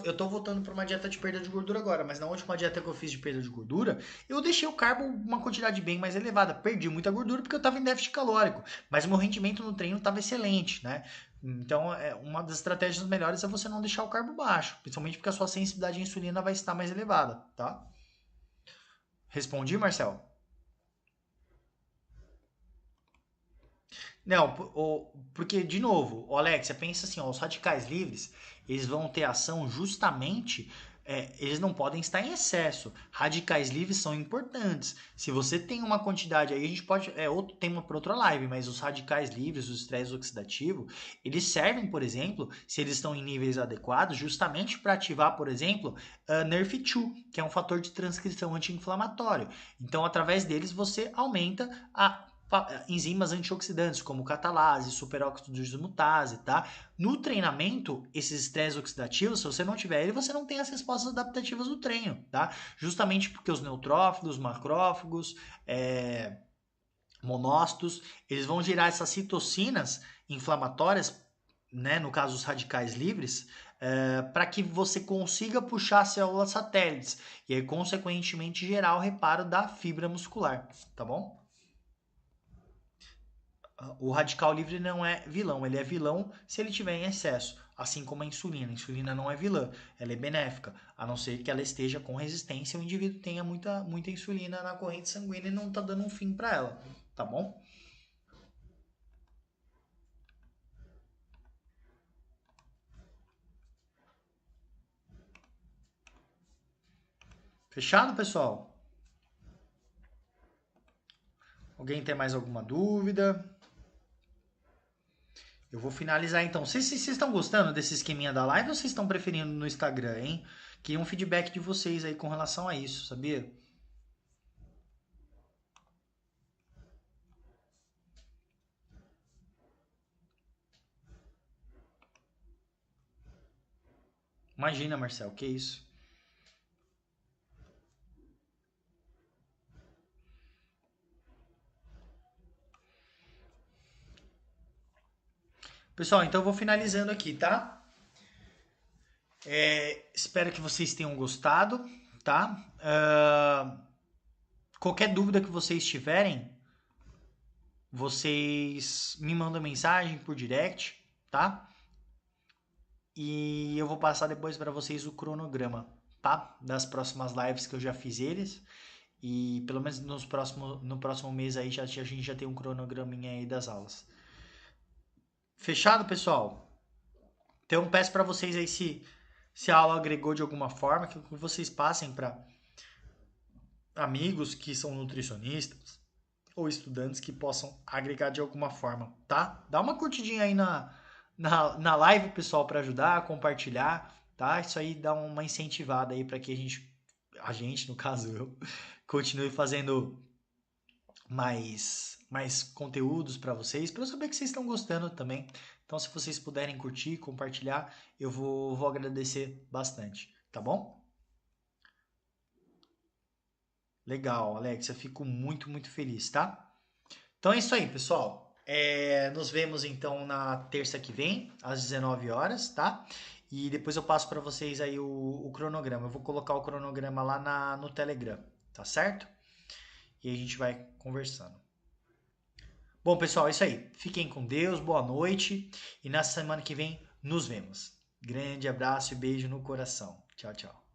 eu tô voltando para uma dieta de perda de gordura agora, mas na última dieta que eu fiz de perda de gordura, eu deixei o carbo uma quantidade bem mais elevada. Perdi muita gordura porque eu estava em déficit calórico, mas o meu rendimento no treino estava excelente, né? Então, uma das estratégias melhores é você não deixar o carbo baixo, principalmente porque a sua sensibilidade à insulina vai estar mais elevada, tá? Respondi, Marcel? Não, porque, de novo, Alex, você pensa assim, ó, os radicais livres, eles vão ter ação justamente eles não podem estar em excesso. Radicais livres são importantes. Se você tem uma quantidade aí, a gente pode. É outro tema para outra live, mas os radicais livres, o estresse oxidativo, eles servem, por exemplo, se eles estão em níveis adequados, justamente para ativar, por exemplo, NRF2, que é um fator de transcrição anti-inflamatório. Então, através deles, você aumenta enzimas antioxidantes, como catalase, superóxido de dismutase, tá? No treinamento, esses estresses oxidativos, se você não tiver ele, você não tem as respostas adaptativas do treino, tá? Justamente porque os neutrófilos, macrófagos, monócitos, eles vão gerar essas citocinas inflamatórias, né? No caso, os radicais livres, para que você consiga puxar células satélites e aí, consequentemente, gerar o reparo da fibra muscular, tá bom? O radical livre não é vilão, ele é vilão se ele tiver em excesso, assim como a insulina. A insulina não é vilã, ela é benéfica, a não ser que ela esteja com resistência, o indivíduo tenha muita insulina na corrente sanguínea e não está dando um fim para ela, tá bom? Fechado, pessoal? Alguém tem mais alguma dúvida? Eu vou finalizar então. Vocês estão gostando desse esqueminha da live ou vocês estão preferindo no Instagram, hein? Queria um feedback de vocês aí com relação a isso, sabia? Imagina, Marcel, que isso? Pessoal, então eu vou finalizando aqui, tá? Espero que vocês tenham gostado, tá? Qualquer dúvida que vocês tiverem, vocês me mandam mensagem por direct, tá? E eu vou passar depois para vocês o cronograma, tá? Das próximas lives que eu já fiz eles. E pelo menos no próximo mês aí a gente já tem um cronograminha aí das aulas. Fechado, pessoal? Então peço para vocês aí se a aula agregou de alguma forma, que vocês passem para amigos que são nutricionistas ou estudantes que possam agregar de alguma forma, tá? Dá uma curtidinha aí na live, pessoal, para ajudar, compartilhar, tá? Isso aí dá uma incentivada aí para que a gente, no caso eu, continue fazendo mais conteúdos para vocês, para eu saber que vocês estão gostando também. Então, se vocês puderem curtir, compartilhar, eu vou agradecer bastante, tá bom? Legal, Alex, eu fico muito feliz, tá? Então é isso aí, pessoal. Nos vemos então na terça que vem, às 19 horas, tá? E depois eu passo para vocês aí o cronograma. Eu vou colocar o cronograma lá no Telegram, tá certo? E a gente vai conversando. Bom, pessoal, é isso aí. Fiquem com Deus, boa noite. E na semana que vem nos vemos. Grande abraço e beijo no coração. Tchau, tchau.